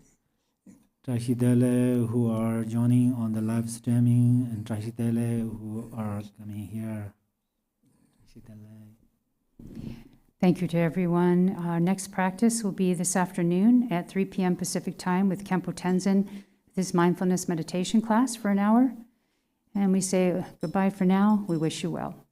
Trashidele who are joining on the live streaming and Trashidele who are coming here. Trashidele. Thank you to everyone. Our next practice will be this afternoon at 3 p.m. Pacific time with Khenpo Tenzin, this mindfulness meditation class for an hour. And we say goodbye for now. We wish you well.